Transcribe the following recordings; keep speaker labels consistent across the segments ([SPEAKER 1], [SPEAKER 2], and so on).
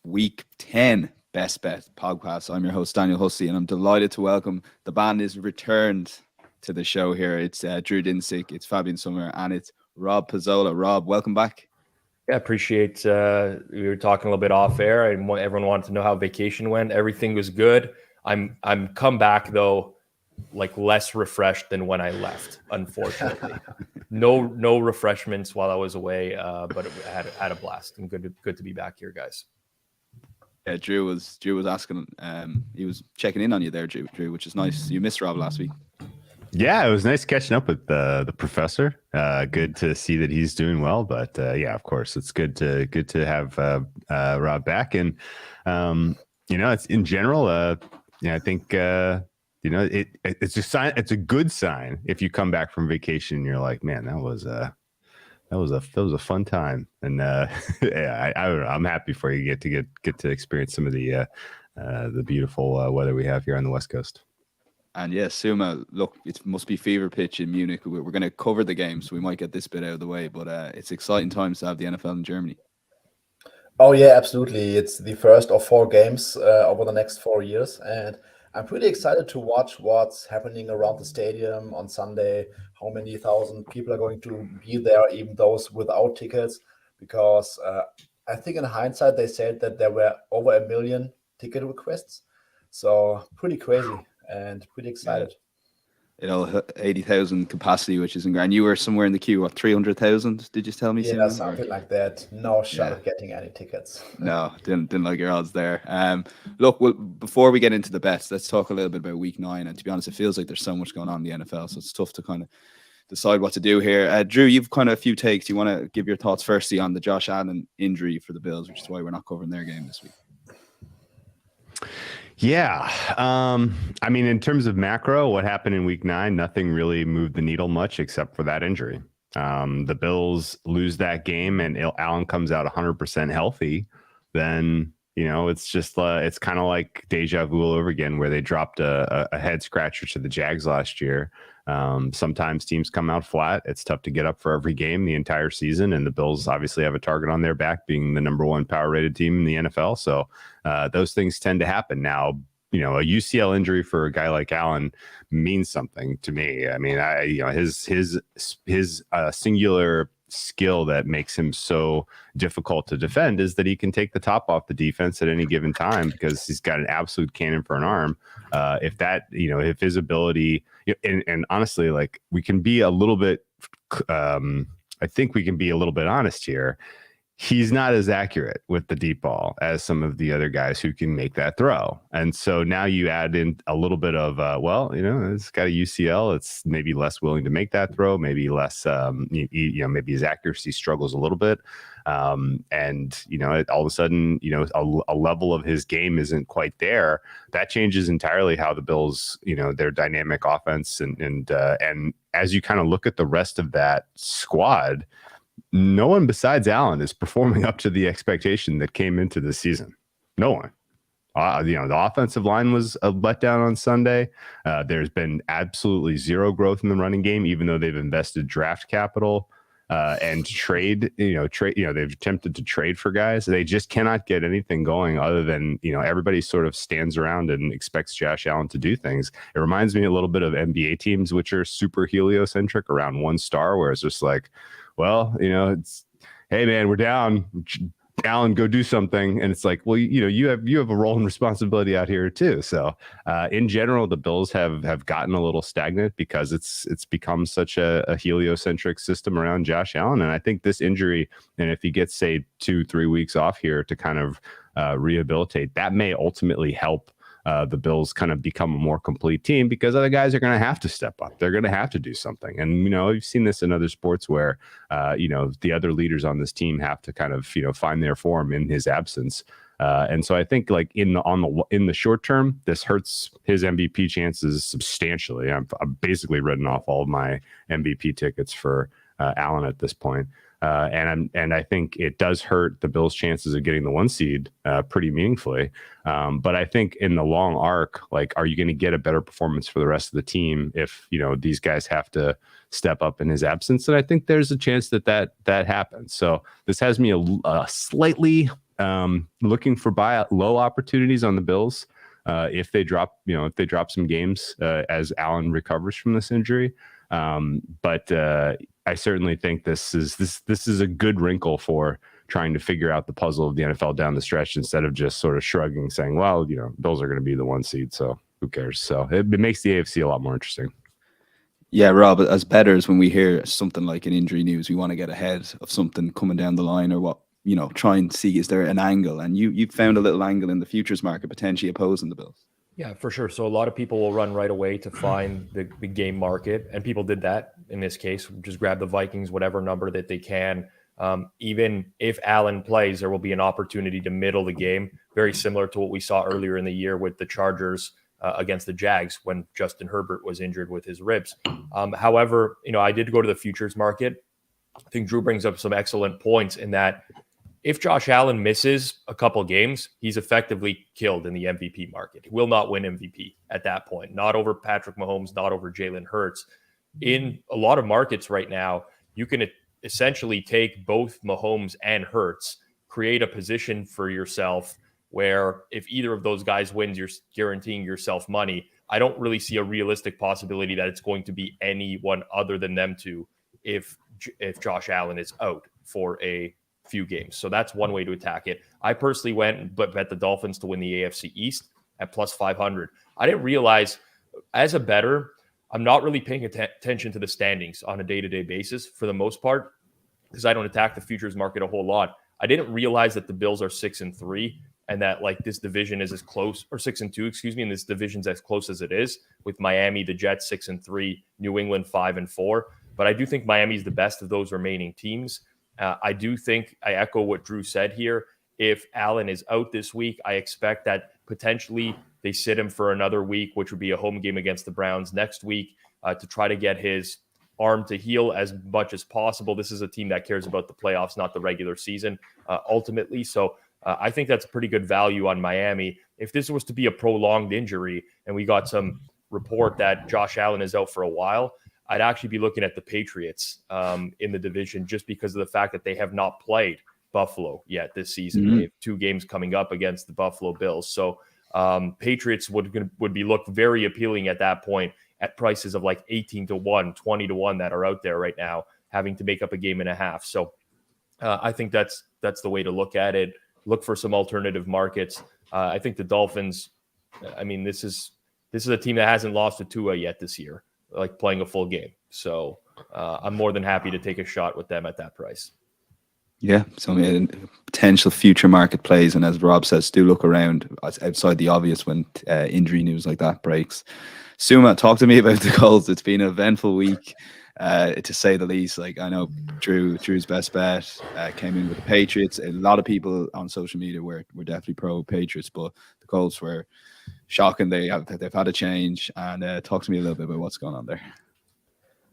[SPEAKER 1] Week 10 Best Bet podcast. I'm your host, Daniel Hussey, and I'm delighted to welcome the band is returned to the show here. It's Drew Dinsick, it's Fabian Sommer, and it's Rob Pizzola. Rob, welcome back.
[SPEAKER 2] Yeah, appreciate we were talking a little bit off air, and everyone wanted to know how vacation went. Everything was good. I'm come back though, like less refreshed than when I left, unfortunately. No refreshments while I was away, but I had a blast, and good to be back here, guys.
[SPEAKER 1] Yeah, Drew was asking, he was checking in on you there, Drew, which is nice. You missed Rob last week.
[SPEAKER 3] Yeah, it was nice catching up with the professor. Good to see that he's doing well. But yeah, of course, it's good to have Rob back. And it's in general. I think it's a sign. It's a good sign if you come back from vacation and you're like, man, that was a fun time. And yeah, I'm happy for you get to experience some of the beautiful weather we have here on the West Coast.
[SPEAKER 1] And yes, Suma, look, it must be fever pitch in Munich. We're going to cover the game, so we might get this bit out of the way. But it's exciting times to have the NFL in Germany.
[SPEAKER 4] Oh, yeah, absolutely. It's the first of 4 games over the next 4 years. And I'm pretty excited to watch what's happening around the stadium on Sunday, how many thousand people are going to be there, even those without tickets. Because I think in hindsight, they said that there were over 1 million ticket requests. So pretty crazy. And pretty excited.
[SPEAKER 1] 80,000 capacity, which is incredible. And you were somewhere in the queue, what, 300,000? Did you tell me?
[SPEAKER 4] Yeah, something like that. No shot of getting any tickets.
[SPEAKER 1] No, didn't like your odds there. Look, before we get into the bets, let's talk a little bit about Week 9. And to be honest, it feels like there's so much going on in the NFL, so it's tough to kind of decide what to do here. Drew, you've kind of a few takes. You want to give your thoughts firstly on the Josh Allen injury for the Bills, which is why we're not covering their game this week.
[SPEAKER 3] Yeah. I mean, in terms of macro, what happened in Week 9, nothing really moved the needle much except for that injury. The Bills lose that game and Allen comes out 100% healthy, then, it's just, it's kind of like deja vu all over again, where they dropped a head scratcher to the Jags last year. Sometimes teams come out flat. It's tough to get up for every game the entire season. And the Bills obviously have a target on their back, being the #1 power rated team in the NFL. So those things tend to happen. Now, a UCL injury for a guy like Allen means something to me. I mean, his singular skill that makes him so difficult to defend is that he can take the top off the defense at any given time because he's got an absolute cannon for an arm. If his ability, and honestly, like, we can be a little bit, I think we can be a little bit honest here. He's not as accurate with the deep ball as some of the other guys who can make that throw. And so now you add in a little bit of, it's got a UCL. It's maybe less willing to make that throw, maybe less, maybe his accuracy struggles a little bit. All of a sudden, a level of his game isn't quite there. That changes entirely how the Bills, their dynamic offense. And as you kind of look at the rest of that squad, no one besides Allen is performing up to the expectation that came into the season. No one. The offensive line was a letdown on Sunday. There's been absolutely zero growth in the running game, even though they've invested draft capital and they've attempted to trade for guys. They just cannot get anything going other than, everybody sort of stands around and expects Josh Allen to do things. It reminds me a little bit of NBA teams, which are super heliocentric around one star, where it's just like, well, it's, hey man, we're down. Allen, go do something. And it's like, well, you have a role and responsibility out here too. So in general, the Bills have gotten a little stagnant because it's become such a heliocentric system around Josh Allen. And I think this injury, and if he gets, say, 2-3 weeks off here to kind of rehabilitate, that may ultimately help the Bills kind of become a more complete team, because other guys are going to have to step up. They're going to have to do something. And, you've seen this in other sports where, the other leaders on this team have to kind of, find their form in his absence. And so I think, like, in the short term, this hurts his MVP chances substantially. I'm basically written off all of my MVP tickets for Allen at this point. And I think it does hurt the Bills' chances of getting the 1 seed pretty meaningfully. But I think in the long arc, like, are you going to get a better performance for the rest of the team if, these guys have to step up in his absence? And I think there's a chance that happens. So this has me a slightly looking for buy low opportunities on the Bills if they drop some games as Allen recovers from this injury. But I certainly think this is a good wrinkle for trying to figure out the puzzle of the NFL down the stretch instead of just sort of shrugging, saying, well, Bills are going to be the 1 seed, so who cares? So it makes the AFC a lot more interesting.
[SPEAKER 1] Yeah, Rob, as bettors, when we hear something like an injury news, we want to get ahead of something coming down the line, or try and see, is there an angle? And you found a little angle in the futures market potentially opposing the Bills.
[SPEAKER 2] Yeah, for sure. So a lot of people will run right away to find the game market, and people did that in this case. Just grab the Vikings, whatever number that they can. Even if Allen plays, there will be an opportunity to middle the game, very similar to what we saw earlier in the year with the Chargers against the Jags when Justin Herbert was injured with his ribs. However, I did go to the futures market. I think Drew brings up some excellent points in that if Josh Allen misses a couple games, he's effectively killed in the MVP market. He will not win MVP at that point, not over Patrick Mahomes, not over Jalen Hurts. In a lot of markets right now, you can essentially take both Mahomes and Hurts, create a position for yourself where if either of those guys wins, you're guaranteeing yourself money. I don't really see a realistic possibility that it's going to be anyone other than them two if Josh Allen is out for a few games. So that's one way to attack it. I personally went and bet the Dolphins to win the AFC East at plus 500. I didn't realize, as a bettor, I'm not really paying attention to the standings on a day-to-day basis for the most part because I don't attack the futures market a whole lot. I didn't realize that the Bills are 6-3 and that this division is as close, or 6-2, excuse me, and this division's as close as it is with Miami, the Jets 6-3, New England 5-4. But I do think Miami's the best of those remaining teams. I do think I echo what Drew said here. If Allen is out this week, I expect that potentially they sit him for another week, which would be a home game against the Browns next week to try to get his arm to heal as much as possible. This is a team that cares about the playoffs, not the regular season, ultimately. So I think that's pretty good value on Miami. If this was to be a prolonged injury and we got some report that Josh Allen is out for a while, I'd actually be looking at the Patriots in the division just because of the fact that they have not played Buffalo yet this season.
[SPEAKER 1] Mm-hmm.
[SPEAKER 2] They have 2 games coming up against the Buffalo Bills. So Patriots would be looked very appealing at that point at prices of 18-1, 20-1 that are out there right now, having to make up a game and a half. So I think that's the way to look at it. Look for some alternative markets. I think the Dolphins, this is a team that hasn't lost to Tua yet this year, playing a full game. So I'm more than happy to take a shot with them at that price.
[SPEAKER 1] Yeah, so potential future market plays, and as Rob says, do look around outside the obvious when injury news like that breaks. Suma, talk to me about the goals. It's been an eventful week, to say the least. I know Drew's best bet came in with the Patriots. A lot of people on social media were definitely pro Patriots, but the Colts were shocking. They've had a change, and talk to me a little bit about what's going on there.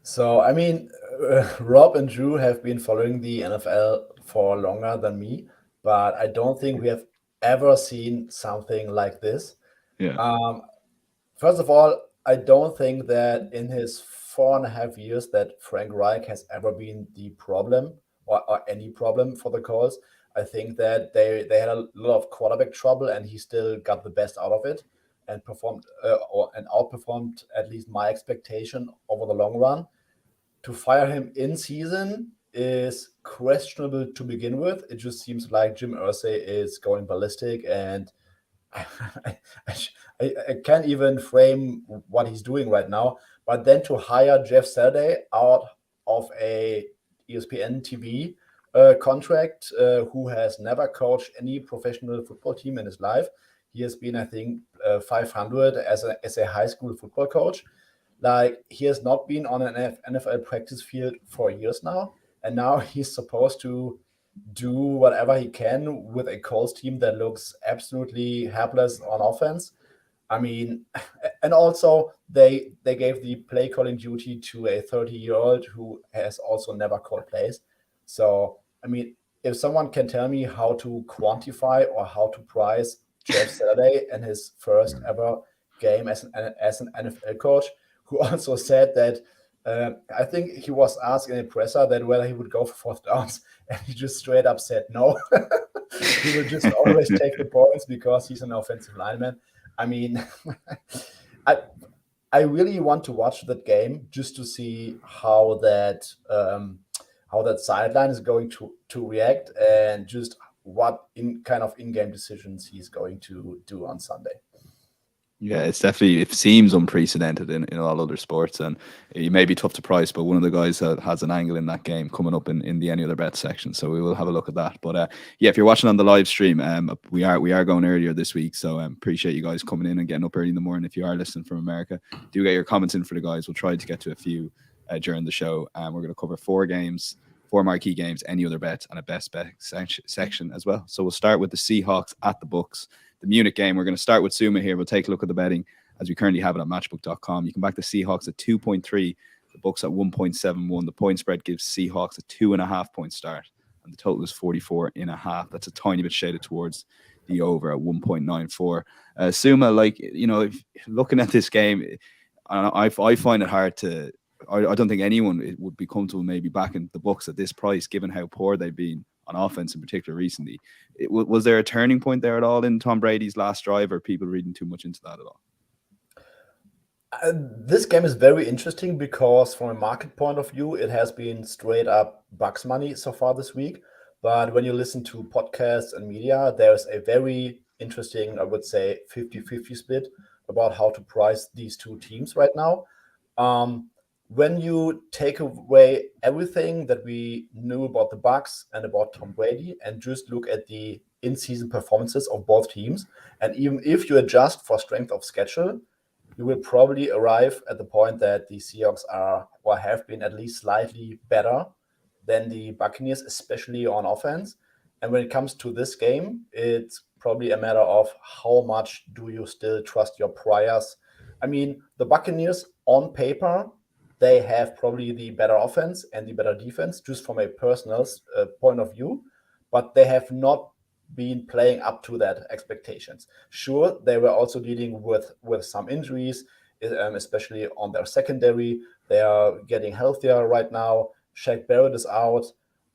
[SPEAKER 4] So, Rob and Drew have been following the NFL for longer than me, but I don't think we have ever seen something like this.
[SPEAKER 1] Yeah.
[SPEAKER 4] First of all, I don't think that in his 4.5 years that Frank Reich has ever been the problem or any problem for the Colts. I think that they had a lot of quarterback trouble, and he still got the best out of it and performed and outperformed at least my expectation over the long run. To fire him in season is questionable to begin with. It just seems like Jim Irsay is going ballistic, and I can't even frame what he's doing right now. But then to hire Jeff Saturday out of a ESPN TV contract, who has never coached any professional football team in his life. He has been, I think, 500 as a high school football coach. He has not been on an NFL practice field for years now, and now he's supposed to do whatever he can with a Colts team that looks absolutely helpless on offense. And also they gave the play calling duty to a 30-year-old who has also never called plays. So, if someone can tell me how to quantify or how to price Jeff Saturday in his first ever game as an NFL coach, who also said that I think he was asked in a presser that whether he would go for 4th downs, and he just straight up said no. he will just always take the points because he's an offensive lineman. I mean, I really want to watch that game just to see how that sideline is going to react and just what in-game decisions he's going to do on Sunday.
[SPEAKER 1] Yeah, it seems unprecedented in all other sports, and it may be tough to price, but one of the guys has an angle in that game coming up in the any other bet section, so we will have a look at that. But yeah, if you're watching on the live stream, we are going earlier this week, so appreciate you guys coming in and getting up early in the morning. If you are listening from America, do get your comments in for the guys. We'll try to get to a few during the show. We're going to cover 4 marquee games, any other bets, and a best bet section as well. So we'll start with the Seahawks at the Bucks. The Munich game, we're going to start with Sommer here. We'll take a look at the betting as we currently have it at matchbook.com. You can back the Seahawks at 2.3, the Bucks at 1.71. The point spread gives Seahawks a 2.5 point start, and the total is 44.5. That's a tiny bit shaded towards the over at 1.94. Sommer, like, you know, if looking at this game, I find it hard to. I don't think anyone would be comfortable maybe backing the Bucks at this price, given how poor they've been on offense in particular recently. Was there a turning point there at all in Tom Brady's last drive, or people reading too much into that at all?
[SPEAKER 4] This game is very interesting because from a market point of view, it has been straight up Bucks money so far this week. But when you listen to podcasts and media, there's a very interesting, I would say, 50-50 split about how to price these two teams right now. When you take away everything that we knew about the Bucks and about Tom Brady and just look at the in-season performances of both teams, and even if you adjust for strength of schedule, you will probably arrive at the point that the Seahawks are or have been at least slightly better than the Buccaneers, especially on offense. And when it comes to this game, it's probably a matter of how much do you still trust your priors. I mean, the Buccaneers on paper, they have probably the better offense and the better defense, just from a personal point of view, but they have not been playing up to that expectations. Sure, they were also dealing with some injuries, especially on their secondary. They are getting healthier right now. Shaq Barrett is out.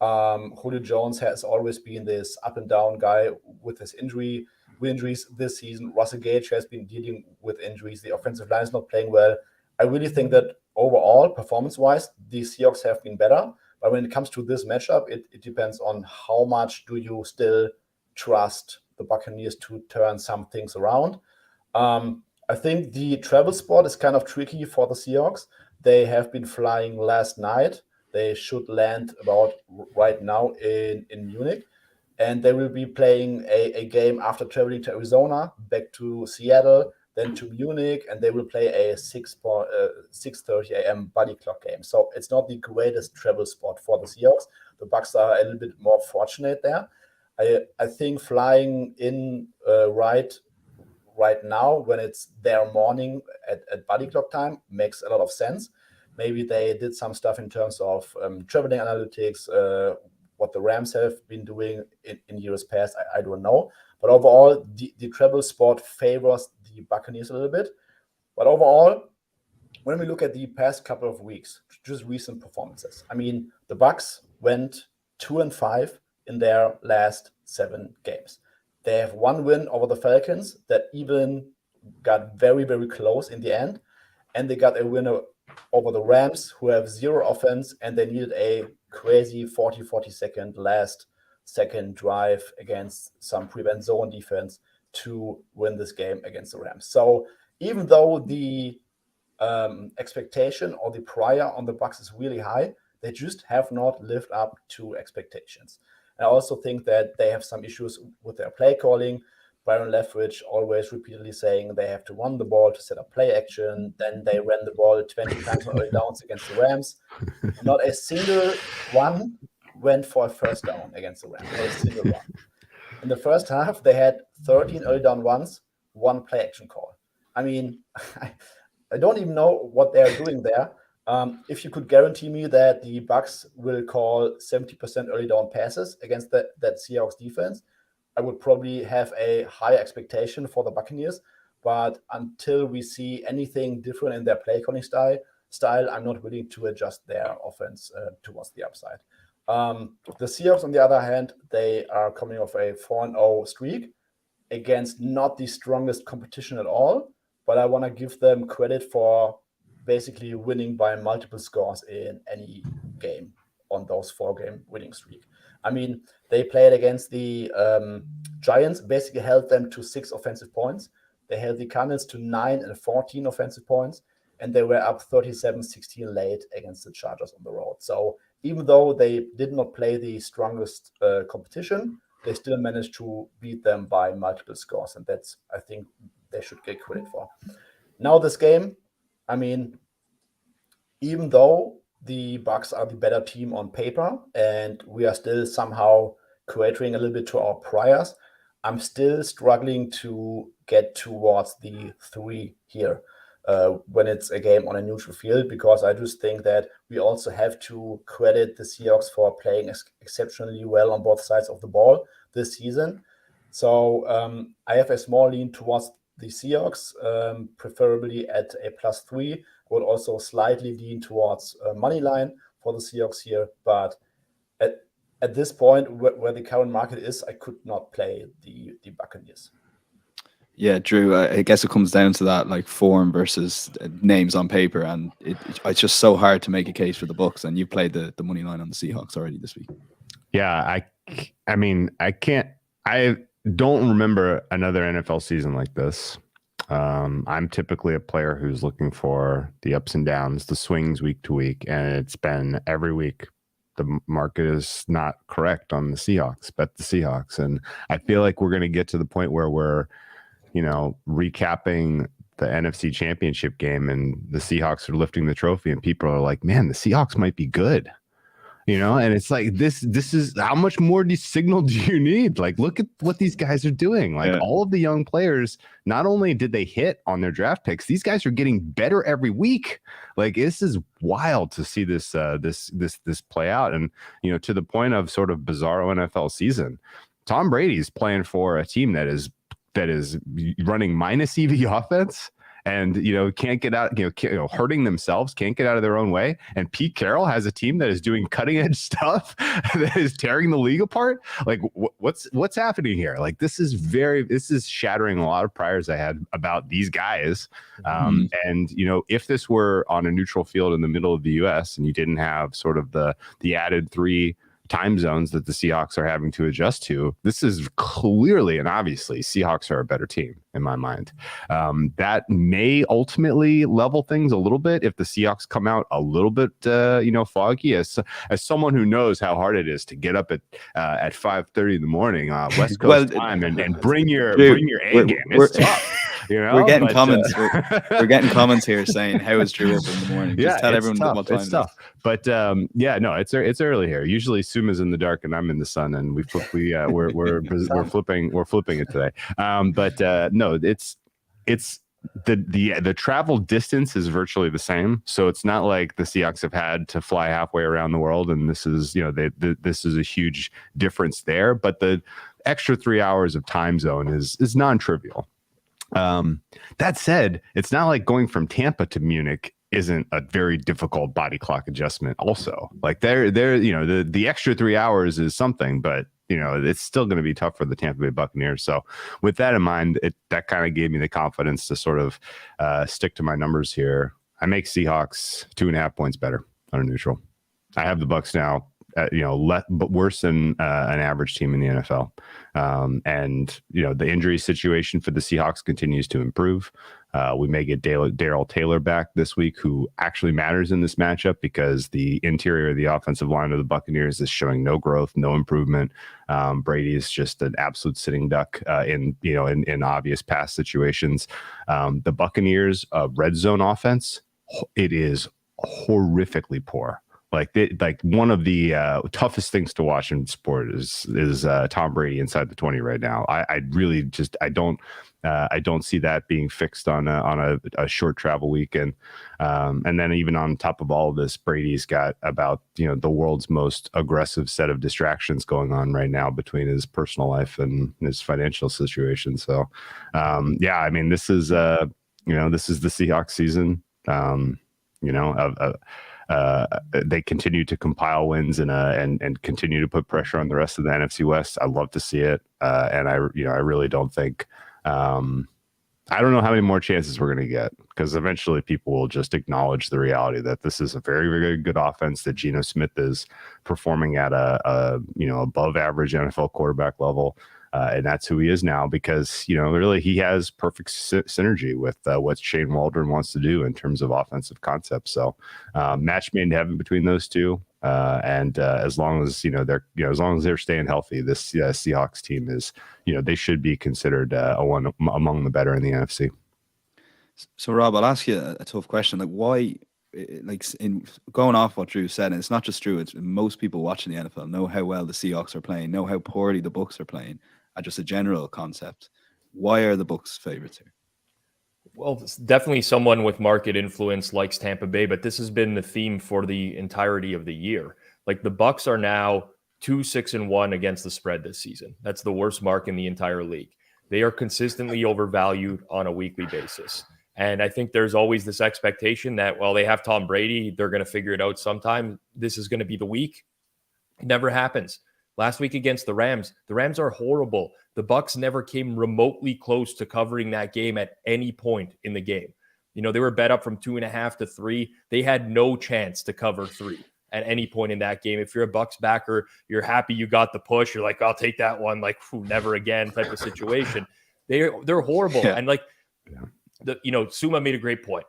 [SPEAKER 4] Julio Jones has always been this up and down guy with his injuries this season. Russell Gage has been dealing with injuries. The offensive line is not playing well. I really think that overall, performance-wise, the Seahawks have been better. But when it comes to this matchup, it depends on how much do you still trust the Buccaneers to turn some things around. I think the travel spot is kind of tricky for the Seahawks. They have been flying last night. They should land about right now in Munich. And they will be playing a game after traveling to Arizona, back to Seattle, then to Munich, and they will play a 6:30 a.m. body clock game. So it's not the greatest travel spot for the Seahawks. The Bucs are a little bit more fortunate there. I think flying in right now when it's their morning at body clock time makes a lot of sense. Maybe they did some stuff in terms of traveling analytics, what the Rams have been doing in years past. I don't know. But overall, the travel spot favors the Buccaneers a little bit. But overall, when we look at the past couple of weeks, just recent performances, I mean, the Bucs went 2-5 in their last 7 games. They have 1 win over the Falcons that even got very, very close in the end. And they got a winner over the Rams, who have 0 offense, and they needed a crazy 40-second last second drive against some prevent zone defense to win this game against the Rams. So even though the expectation or the prior on the Bucs is really high, they just have not lived up to expectations. And I also think that they have some issues with their play calling. Byron Leftwich always repeatedly saying they have to run the ball to set up play action. Then they ran the ball 20 times on early downs against the Rams. Not a single one went for a first down against the Rams. Not a single one. In the first half, they had 13 early down runs, 1 play action call. I mean, I don't even know what they're doing there. If you could guarantee me that the Bucs will call 70% early down passes against that Seahawks defense, I would probably have a higher expectation for the Buccaneers. But until we see anything different in their play calling style, I'm not willing to adjust their offense towards the upside. The Seahawks, on the other hand, they are coming off a 4-0 streak against not the strongest competition at all, but I want to give them credit for basically winning by multiple scores in any game on those 4-game winning streak. I mean, they played against the Giants, basically held them to 6 offensive points. They held the Cardinals to 9 and 14 offensive points, and they were up 37-16 late against the Chargers on the road. So even though they did not play the strongest competition, they still managed to beat them by multiple scores. And that's, I think, they should get credit for. Now this game, I mean, even though the Bucs are the better team on paper and we are still somehow catering a little bit to our priors, I'm still struggling to get towards the 3 here when it's a game on a neutral field, because I just think that we also have to credit the Seahawks for playing exceptionally well on both sides of the ball this season. So I have a small lean towards the Seahawks, preferably at a +3. Would also slightly lean towards money line for the Seahawks here, but at this point where the current market is, I could not play the Buccaneers.
[SPEAKER 1] Yeah, Drew, I guess it comes down to that, like, form versus names on paper, and it's just so hard to make a case for the Bucs, and you played the money line on the Seahawks already this week.
[SPEAKER 3] Yeah, I mean, I don't remember another NFL season like this. I'm typically a player who's looking for the ups and downs, the swings week to week, and it's been every week the market is not correct on the Seahawks, bet the Seahawks. And I feel like we're going to get to the point where we're, recapping the NFC Championship game and the Seahawks are lifting the trophy and people are like, man, the Seahawks might be good. And it's like, this is how much more signal do you need? Like, look at what these guys are doing. Like, all of the young players, not only did they hit on their draft picks, these guys are getting better every week. Like, this is wild to see this play out. And, to the point of sort of bizarro NFL season, Tom Brady's playing for a team that is running minus EV offense. And, can't get out, hurting themselves, can't get out of their own way. And Pete Carroll has a team that is doing cutting edge stuff that is tearing the league apart. Like, what's happening here? Like, this is shattering a lot of priors I had about these guys. And, if this were on a neutral field in the middle of the US and you didn't have sort of the added 3 time zones that the Seahawks are having to adjust to, this is clearly and obviously Seahawks are a better team in my mind. That may ultimately level things a little bit if the Seahawks come out a little bit foggy. As someone who knows how hard it is to get up at 5:30 in the morning West Coast time and bring your A game, it's tough.
[SPEAKER 1] We're getting comments. We're getting comments here saying, "How is Drew up in the morning?" Just tell everyone what time
[SPEAKER 3] it's tough. But it's early here. Usually Suma's in the dark and I'm in the sun, and we're flipping it today. No, it's the travel distance is virtually the same. So it's not like the Seahawks have had to fly halfway around the world, and this is this is a huge difference there. But the extra 3 hours of time zone is non-trivial. That said, it's not like going from Tampa to Munich isn't a very difficult body clock adjustment. Also, like the extra 3 hours is something, but it's still going to be tough for the Tampa Bay Buccaneers. So with that in mind, that kind of gave me the confidence to sort of stick to my numbers here. I make Seahawks 2.5 points better on a neutral. I have the Bucs now, but worse than an average team in the NFL. And the injury situation for the Seahawks continues to improve. We may get Darrell Taylor back this week, who actually matters in this matchup because the interior of the offensive line of the Buccaneers is showing no growth, no improvement. Brady is just an absolute sitting duck in obvious pass situations. The Buccaneers red zone offense, it is horrifically poor. Like one of the toughest things to watch in sport is Tom Brady inside the 20 right now. I really just I don't see that being fixed on a short travel weekend. And then even on top of all of this, Brady's got about the world's most aggressive set of distractions going on right now between his personal life and his financial situation. So I mean, this is the Seahawks season. they continue to compile wins and continue to put pressure on the rest of the NFC West. I love to see it, and I really don't think. I don't know how many more chances we're going to get, because eventually people will just acknowledge the reality that this is a very, very good offense, that Geno Smith is performing at a above average NFL quarterback level. And that's who he is now, because, really he has perfect synergy with what Shane Waldron wants to do in terms of offensive concepts. So match made in heaven between those two. And as long as as long as they're staying healthy, this Seahawks team is, they should be considered one among the better in the NFC.
[SPEAKER 1] So Rob, I'll ask you a tough question. Like, why? Like, in going off what Drew said, and it's not just Drew, it's most people watching the NFL know how well the Seahawks are playing, know how poorly the Bucs are playing. Just a general concept. Why are the Bucs favorites here?
[SPEAKER 2] Well, definitely someone with market influence likes Tampa Bay, but this has been the theme for the entirety of the year. Like, the Bucs are now 2-6-1 against the spread this season. That's the worst mark in the entire league. They are consistently overvalued on a weekly basis. And I think there's always this expectation that, well, they have Tom Brady, they're going to figure it out sometime. This is going to be the week. It never happens. Last week against the Rams are horrible. The Bucs never came remotely close to covering that game at any point in the game. They were bet up from 2.5 to 3. They had no chance to cover 3 at any point in that game. If you're a Bucs backer, you're happy you got the push. You're like, I'll take that one. Like, never again type of situation. They're horrible. Yeah. And Suma made a great point.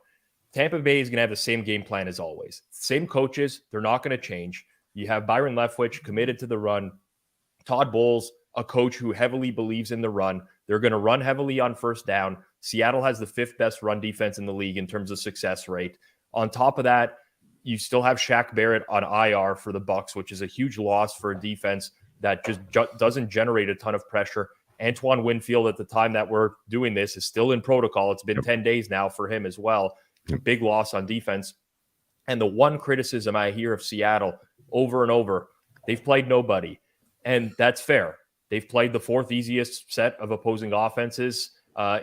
[SPEAKER 2] Tampa Bay is going to have the same game plan as always. Same coaches. They're not going to change. You have Byron Leftwich committed to the run. Todd Bowles, a coach who heavily believes in the run. They're going to run heavily on first down. Seattle has the 5th best run defense in the league in terms of success rate. On top of that, you still have Shaq Barrett on IR for the Bucs, which is a huge loss for a defense that just doesn't generate a ton of pressure. Antoine Winfield, at the time that we're doing this, is still in protocol. It's been 10 days now for him as well. Big loss on defense. And the one criticism I hear of Seattle over and over, they've played nobody. And that's fair. They've played the 4th easiest set of opposing offenses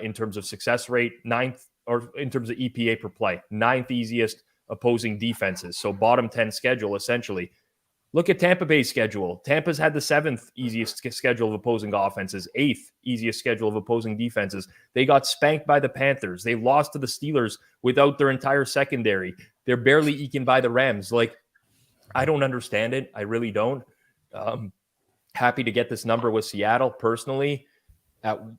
[SPEAKER 2] in terms of success rate, 9th, or in terms of EPA per play, 9th easiest opposing defenses. So bottom 10 schedule, essentially. Look at Tampa Bay's schedule. Tampa's had the 7th easiest schedule of opposing offenses, 8th easiest schedule of opposing defenses. They got spanked by the Panthers. They lost to the Steelers without their entire secondary. They're barely eking by the Rams. Like, I don't understand it. I really don't. Happy to get this number with Seattle personally. I'm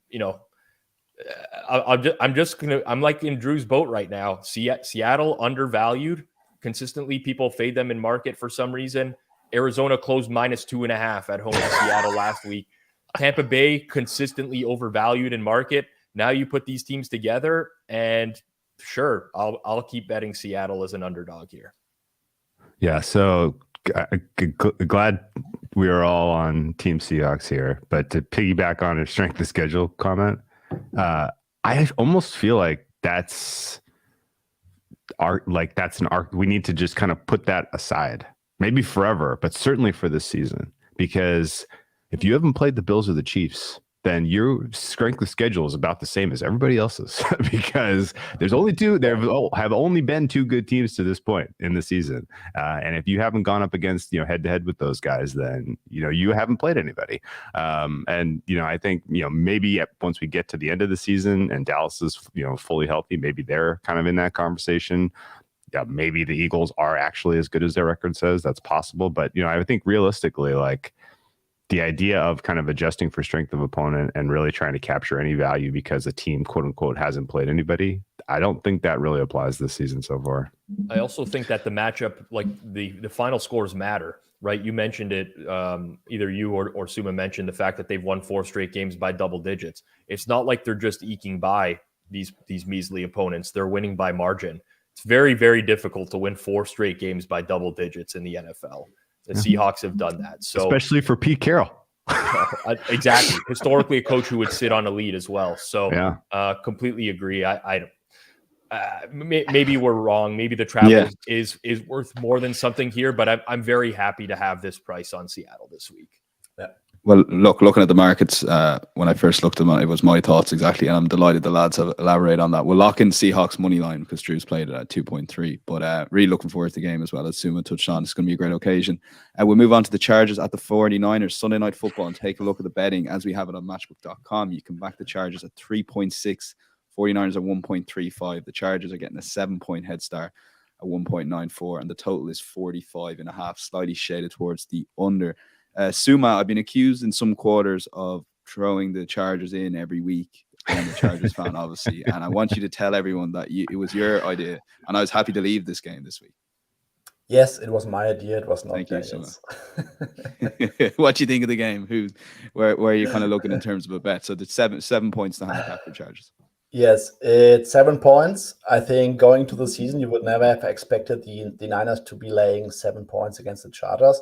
[SPEAKER 2] like in Drew's boat right now. Seattle undervalued. Consistently, people fade them in market for some reason. Arizona closed -2.5 at home to Seattle last week. Tampa Bay consistently overvalued in market. Now you put these teams together, and sure, I'll keep betting Seattle as an underdog here.
[SPEAKER 3] Yeah, so glad we are all on Team Seahawks here. But to piggyback on a strength of schedule comment, I almost feel like that's an arc. We need to just kind of put that aside, maybe forever, but certainly for this season, because if you haven't played the Bills or the Chiefs, then your strength of schedule is about the same as everybody else's, because there's only two. There have only been 2 good teams to this point in the season, and if you haven't gone up against head to head with those guys, then you haven't played anybody. And I think maybe once we get to the end of the season and Dallas is fully healthy, maybe they're kind of in that conversation. Yeah, maybe the Eagles are actually as good as their record says. That's possible, but I think realistically, like, the idea of kind of adjusting for strength of opponent and really trying to capture any value because a team, quote unquote, hasn't played anybody, I don't think that really applies this season so far.
[SPEAKER 2] I also think that the matchup, like the final scores matter, right? You mentioned it, either you or Suma mentioned the fact that they've won 4 straight games by double digits. It's not like they're just eking by these measly opponents. They're winning by margin. It's very, very difficult to win 4 straight games by double digits in the NFL. The Seahawks have done that. So
[SPEAKER 3] especially for Pete Carroll.
[SPEAKER 2] Exactly. Historically, a coach who would sit on a lead as well. So completely agree. Maybe we're wrong. Maybe the travel is worth more than something here, but I'm very happy to have this price on Seattle this week.
[SPEAKER 4] Yeah.
[SPEAKER 1] Well, looking at the markets, when I first looked at them, it was my thoughts exactly, and I'm delighted the lads have elaborated on that. We'll lock in Seahawks money line because Drew's played it at 2.3, but really looking forward to the game as well, as Suma touched on. It's going to be a great occasion. We'll move on to the Chargers at the 49ers Sunday Night Football and take a look at the betting as we have it on matchbook.com. You can back the Chargers at 3.6, 49ers at 1.35. The Chargers are getting a 7-point head start at 1.94, and the total is 45.5, slightly shaded towards the under. Suma, I've been accused in some quarters of throwing the Chargers in every week. I'm a Chargers fan, obviously, and I want you to tell everyone that it was your idea, and I was happy to leave this game this week.
[SPEAKER 4] Yes, it was my idea. It was not
[SPEAKER 1] Thank you,
[SPEAKER 4] Daniel's.
[SPEAKER 1] What do you think of the game? Where are you kind of looking in terms of a bet? So the 7 points to handicap for Chargers.
[SPEAKER 4] Yes, it's 7 points. I think going to the season, you would never have expected the Niners to be laying 7 points against the Chargers.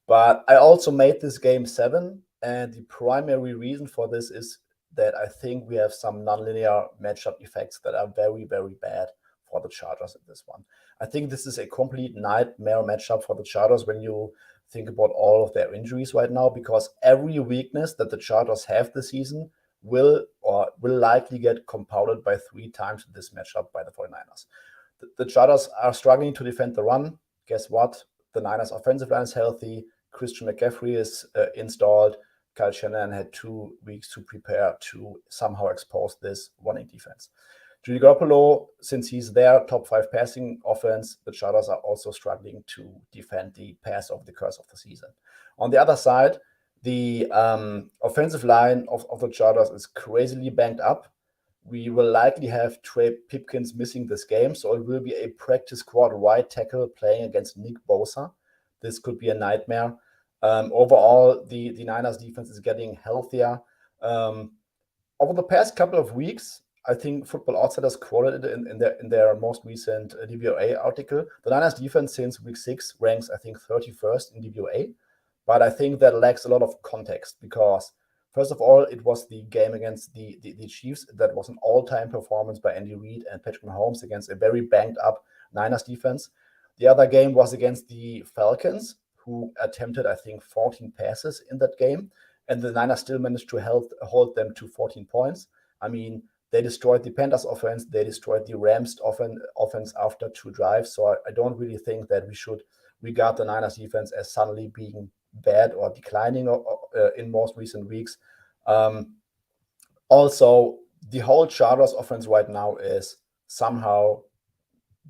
[SPEAKER 4] But I also made this game 7, and the primary reason for this is that I think we have some nonlinear matchup effects that are very, very bad for the Chargers in this one. I think this is a complete nightmare matchup for the Chargers when you think about all of their injuries right now, because every weakness that the Chargers have this season will likely get compounded by 3 times this matchup by the 49ers. The Chargers are struggling to defend the run. Guess what? The Niners' offensive line is healthy. Christian McCaffrey is installed. Kyle Shanahan had 2 weeks to prepare to somehow expose this running defense. Jimmy Garoppolo, since he's their top 5 passing offense, the Chargers are also struggling to defend the pass of the curse of the season. On the other side, the offensive line of the Chargers is crazily banged up. We will likely have Trey Pipkins missing this game, so it will be a practice squad right tackle playing against Nick Bosa. This could be a nightmare. Overall, the Niners defense is getting healthier. Over the past couple of weeks, I think Football Outsiders quoted it in their most recent DVOA article. The Niners defense since week 6 ranks, I think, 31st in DVOA. But I think that lacks a lot of context because, first of all, it was the game against the Chiefs that was an all-time performance by Andy Reid and Patrick Mahomes against a very banged-up Niners defense. The other game was against the Falcons, who attempted, I think, 14 passes in that game, and the Niners still managed to hold them to 14 points. I mean, they destroyed the Panthers offense, they destroyed the Rams offense after 2 drives, so I don't really think that we should regard the Niners defense as suddenly being bad or declining in most recent weeks. Also, the whole Chargers offense right now is somehow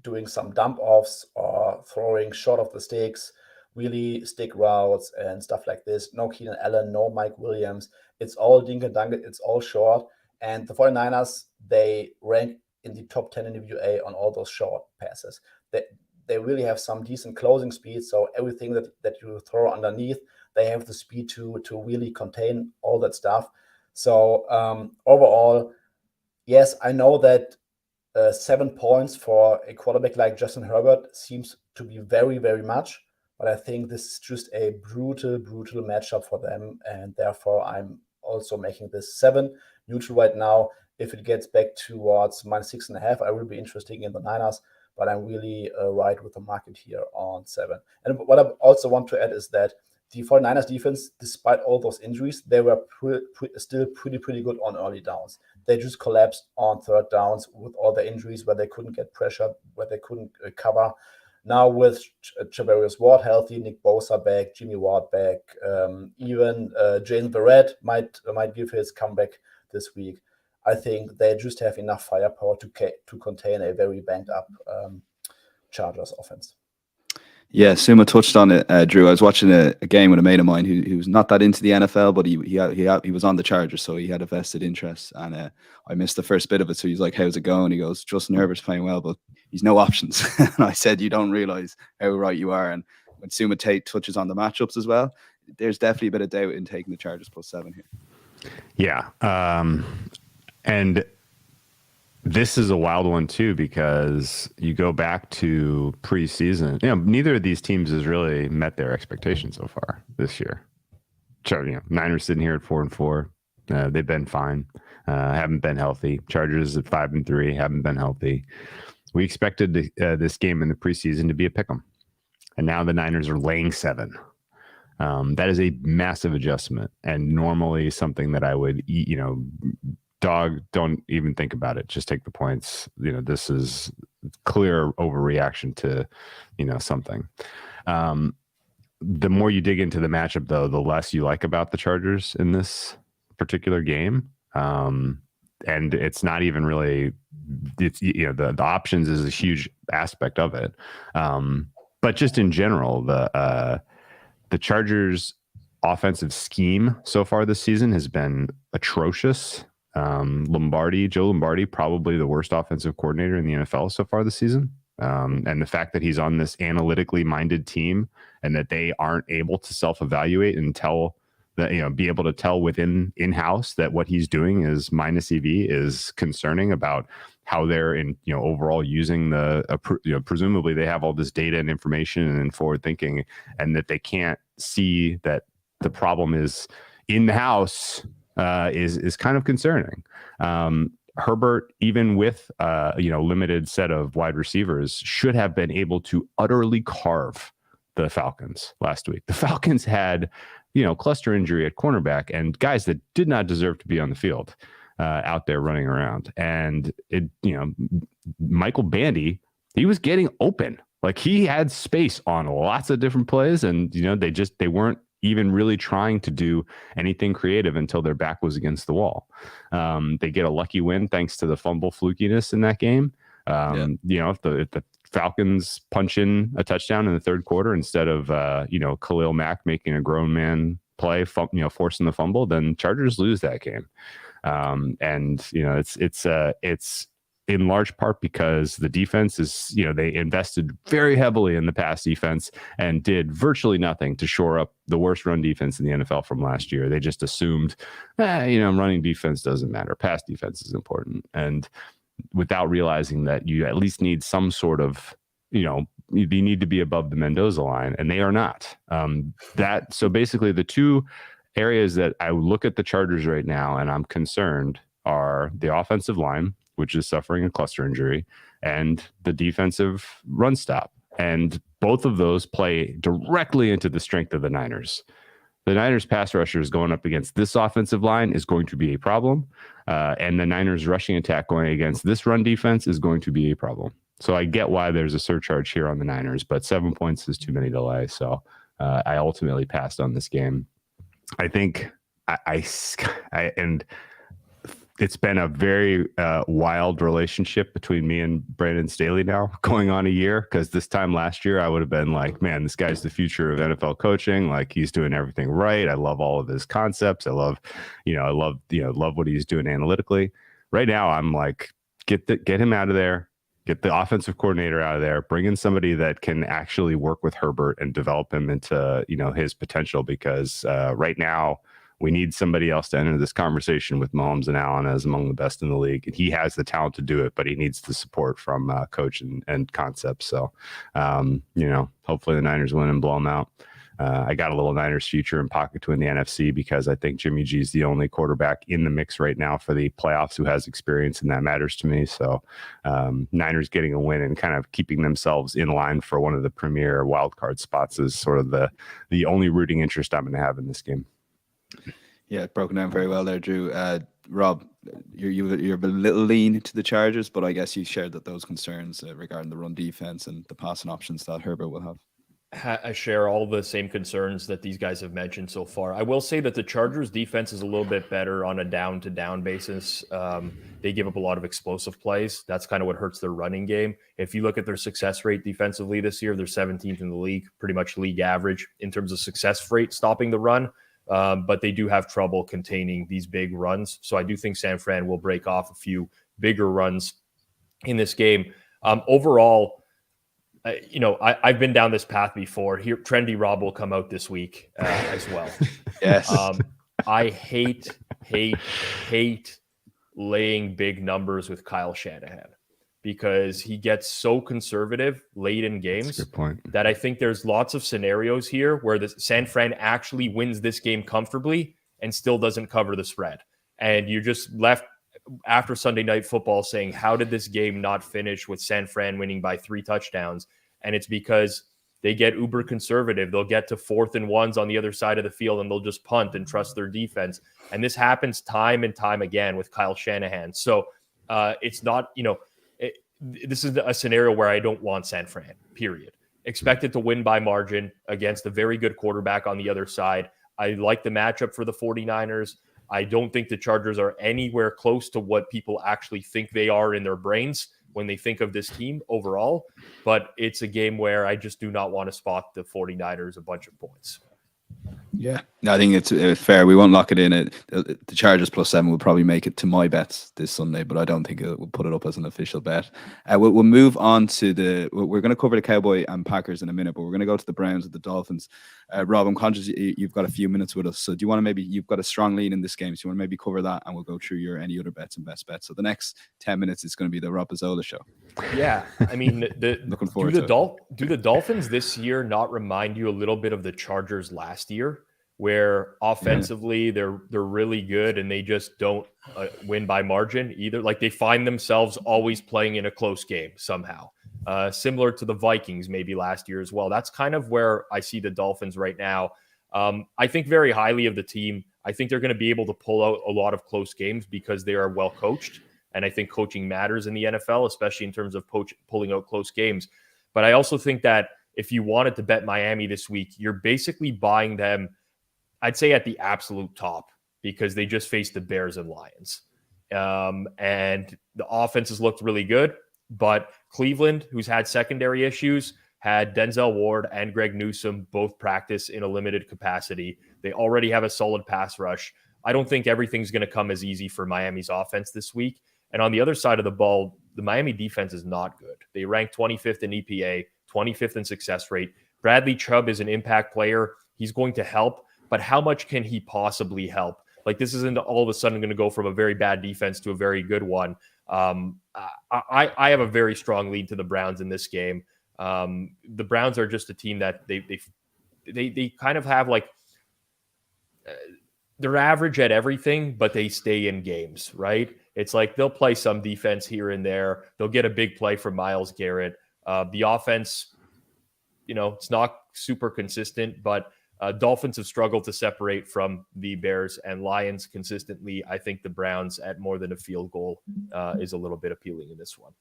[SPEAKER 4] doing some dump offs or throwing short of the sticks, really stick routes and stuff like this. No Keenan Allen, no Mike Williams. It's all dink and dunk, it's all short. And the 49ers, they rank in the top 10 in the DVOA on all those short passes. They really have some decent closing speed, so everything that you throw underneath, they have the speed to really contain all that stuff. So overall, yes, I know that 7 points for a quarterback like Justin Herbert seems to be very, very much, but I think this is just a brutal matchup for them, and therefore I'm also making this 7 neutral right now. If it gets back towards -6.5, I will be interested in the Niners, but I'm really right with the market here on 7. And what I also want to add is that the 49ers defense, despite all those injuries, they were still pretty good on early downs. They just collapsed on 3rd downs with all the injuries where they couldn't get pressure, where they couldn't cover. Now with Javarius Ward healthy, Nick Bosa back, Jimmy Ward back, even Jason Verrett might give his comeback this week. I think they just have enough firepower to contain a very banged up Chargers offense.
[SPEAKER 1] Yeah, Suma touched on it, Drew. I was watching a game with a mate of mine who was not that into the NFL, but he was on the Chargers, so he had a vested interest. And I missed the first bit of it, so he's like, "How's it going?" He goes, "Justin Herbert's playing well, but he's no options." And I said, "You don't realize how right you are." And when Suma touches on the matchups as well, there's definitely a bit of doubt in taking the Chargers +7 here.
[SPEAKER 3] Yeah, and this is a wild one too, because you go back to preseason. Neither of these teams has really met their expectations so far this year. So, Niners sitting here at 4-4. They've been fine. Haven't been healthy. Chargers at 5-3. Haven't been healthy. We expected this game in the preseason to be a pick'em, and now the Niners are laying 7. That is a massive adjustment, and normally something that I would eat, dog, don't even think about it. Just take the points. This is clear overreaction to, something. The more you dig into the matchup, though, the less you like about the Chargers in this particular game. And it's not even really, the options is a huge aspect of it. But just in general, the Chargers offensive scheme so far this season has been atrocious. Joe Lombardi, probably the worst offensive coordinator in the NFL so far this season. And the fact that he's on this analytically minded team and that they aren't able to self-evaluate and tell that, be able to tell in-house that what he's doing is minus EV is concerning about how they're overall using presumably they have all this data and information and forward thinking, and that they can't see that the problem is in the house is kind of concerning. Herbert, even with limited set of wide receivers, should have been able to utterly carve the Falcons last week. The Falcons had, cluster injury at cornerback and guys that did not deserve to be on the field out there running around. And Michael Bandy, he was getting open. Like, he had space on lots of different plays, and they weren't even really trying to do anything creative until their back was against the wall. They get a lucky win thanks to the fumble flukiness in that game. If the Falcons punch in a touchdown in the third quarter instead of Khalil Mack making a grown man play, forcing the fumble, then Chargers lose that game. It's in large part because the defense is, they invested very heavily in the pass defense and did virtually nothing to shore up the worst run defense in the NFL from last year. They just assumed, running defense doesn't matter. Pass defense is important. And without realizing that you at least need some sort of, you need to be above the Mendoza line, and they are not. So basically the two areas that I look at the Chargers right now and I'm concerned are the offensive line, which is suffering a cluster injury, and the defensive run stop. And both of those play directly into the strength of the Niners. The Niners pass rushers going up against this offensive line is going to be a problem. And the Niners rushing attack going against this run defense is going to be a problem. So I get why there's a surcharge here on the Niners, but 7 points is too many to lay. So I ultimately passed on this game. I think and it's been a very wild relationship between me and Brandon Staley now, going on a year, because this time last year I would have been like, man, this guy's the future of NFL coaching. Like, he's doing everything right. I love all of his concepts. I love what he's doing analytically. Right now I'm like, get him out of there. Get the offensive coordinator out of there. Bring in somebody that can actually work with Herbert and develop him into, his potential, because right now we need somebody else to enter this conversation with Mahomes and Allen as among the best in the league. And he has the talent to do it, but he needs the support from coach and concepts. So, hopefully the Niners win and blow them out. I got a little Niners future in pocket to win the NFC, because I think Jimmy G is the only quarterback in the mix right now for the playoffs who has experience, and that matters to me. So Niners getting a win and kind of keeping themselves in line for one of the premier wildcard spots is sort of the only rooting interest I'm going to have in this game.
[SPEAKER 1] Yeah, broken down very well there, Drew. Rob, you're a little lean to the Chargers, but I guess you shared those concerns regarding the run defense and the passing options that Herbert will have.
[SPEAKER 2] I share all the same concerns that these guys have mentioned so far. I will say that the Chargers defense is a little bit better on a down-to-down basis. They give up a lot of explosive plays. That's kind of what hurts their running game. If you look at their success rate defensively this year, they're 17th in the league, pretty much league average in terms of success rate stopping the run. But they do have trouble containing these big runs. So I do think San Fran will break off a few bigger runs in this game. Overall, I've been down this path before. Here, Trendy Rob will come out this week as well.
[SPEAKER 1] Yes.
[SPEAKER 2] I hate laying big numbers with Kyle Shanahan, because he gets so conservative late in games.
[SPEAKER 3] Good point.
[SPEAKER 2] That I think there's lots of scenarios here where the San Fran actually wins this game comfortably and still doesn't cover the spread. And you're just left after Sunday Night Football saying, how did this game not finish with San Fran winning by 3 touchdowns? And it's because they get uber conservative. They'll get to 4th and 1s on the other side of the field and they'll just punt and trust their defense. And this happens time and time again with Kyle Shanahan. So it's not, this is a scenario where I don't want San Fran, period. Expected to win by margin against a very good quarterback on the other side. I like the matchup for the 49ers. I don't think the Chargers are anywhere close to what people actually think they are in their brains when they think of this team overall. But it's a game where I just do not want to spot the 49ers a bunch of points.
[SPEAKER 1] Yeah, I think it's fair. We won't lock it in. The Chargers +7 will probably make it to my bets this Sunday, but I don't think it will put it up as an official bet. We'll move on to we're going to cover the Cowboy and Packers in a minute, but we're going to go to the Browns and the Dolphins. Rob, I'm conscious you've got a few minutes with us, so do you want to you've got a strong lead in this game, so you want to maybe cover that, and we'll go through any other bets and best bets. So the next 10 minutes is going to be the Rob Pizzola show.
[SPEAKER 2] Yeah, I mean,
[SPEAKER 1] looking forward to it.
[SPEAKER 2] Do the Dolphins this year not remind you a little bit of the Chargers last year, where offensively they're really good and they just don't win by margin either? Like, they find themselves always playing in a close game somehow, similar to the Vikings maybe last year as well. That's kind of where I see the Dolphins right now. I think very highly of the team. I think they're going to be able to pull out a lot of close games because they are well coached. And I think coaching matters in the NFL, especially in terms of pulling out close games. But I also think that if you wanted to bet Miami this week, you're basically buying them, I'd say, at the absolute top, because they just faced the Bears and Lions. And the offense has looked really good. But Cleveland, who's had secondary issues, had Denzel Ward and Greg Newsome both practice in a limited capacity. They already have a solid pass rush. I don't think everything's going to come as easy for Miami's offense this week. And on the other side of the ball, the Miami defense is not good. They rank 25th in EPA, 25th in success rate. Bradley Chubb is an impact player. He's going to help, but how much can he possibly help? Like, this isn't all of a sudden going to go from a very bad defense to a very good one. I have a very strong lead to the Browns in this game. The Browns are just a team that they kind of have, like, they're average at everything, but they stay in games, right? It's like they'll play some defense here and there. They'll get a big play from Myles Garrett. The offense, it's not super consistent, but Dolphins have struggled to separate from the Bears and Lions consistently. I think the Browns at more than a field goal is a little bit appealing in this one.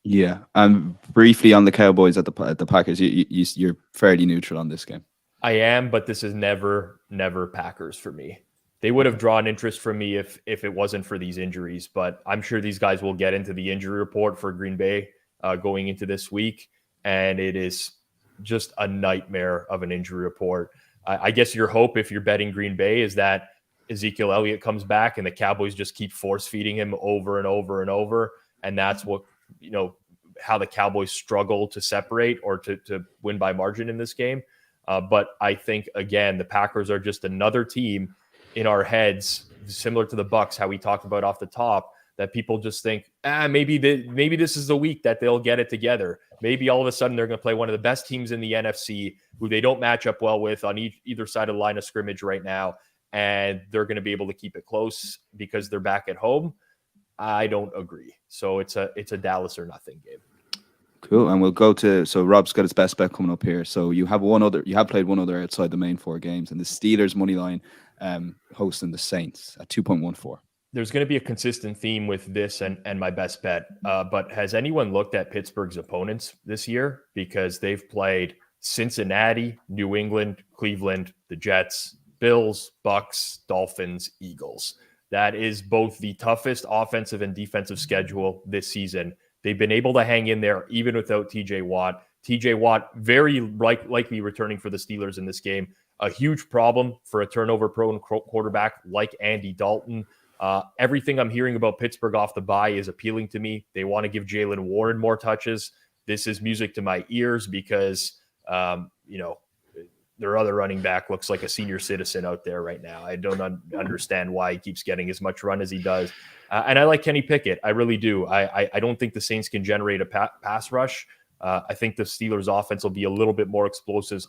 [SPEAKER 1] Yeah, and briefly on the Cowboys at the Packers, you're fairly neutral on this game.
[SPEAKER 2] I am, but this is never Packers for me. They would have drawn interest from me if it wasn't for these injuries, but I'm sure these guys will get into the injury report for Green Bay going into this week, and it is just a nightmare of an injury report. I guess your hope, if you're betting Green Bay, is that Ezekiel Elliott comes back and the Cowboys just keep force feeding him over and over and over, and that's what, how the Cowboys struggle to separate or to win by margin in this game. But I think, again, the Packers are just another team in our heads, similar to the Bucs, how we talked about off the top, that people just think, maybe this is the week that they'll get it together. Maybe all of a sudden they're going to play one of the best teams in the NFC, who they don't match up well with on either side of the line of scrimmage right now, and they're going to be able to keep it close because they're back at home. I don't agree. So it's a Dallas or nothing game.
[SPEAKER 1] Cool, and we'll go to, so Rob's got his best bet coming up here. So you have played one other outside the main 4 games, and the Steelers money line hosting the Saints at 2.14.
[SPEAKER 2] There's going to be a consistent theme with this and my best bet. But has anyone looked at Pittsburgh's opponents this year? Because they've played Cincinnati, New England, Cleveland, the Jets, Bills, Bucks, Dolphins, Eagles. That is both the toughest offensive and defensive schedule this season. They've been able to hang in there even without TJ Watt. TJ Watt very likely returning for the Steelers in this game. A huge problem for a turnover-prone quarterback like Andy Dalton. Everything I'm hearing about Pittsburgh off the bye is appealing to me. They want to give Jalen Warren more touches. This is music to my ears because, their other running back looks like a senior citizen out there right now. I don't understand why he keeps getting as much run as he does. And I like Kenny Pickett. I really do. I don't think the Saints can generate a pass rush. I think the Steelers offense will be a little bit more explosive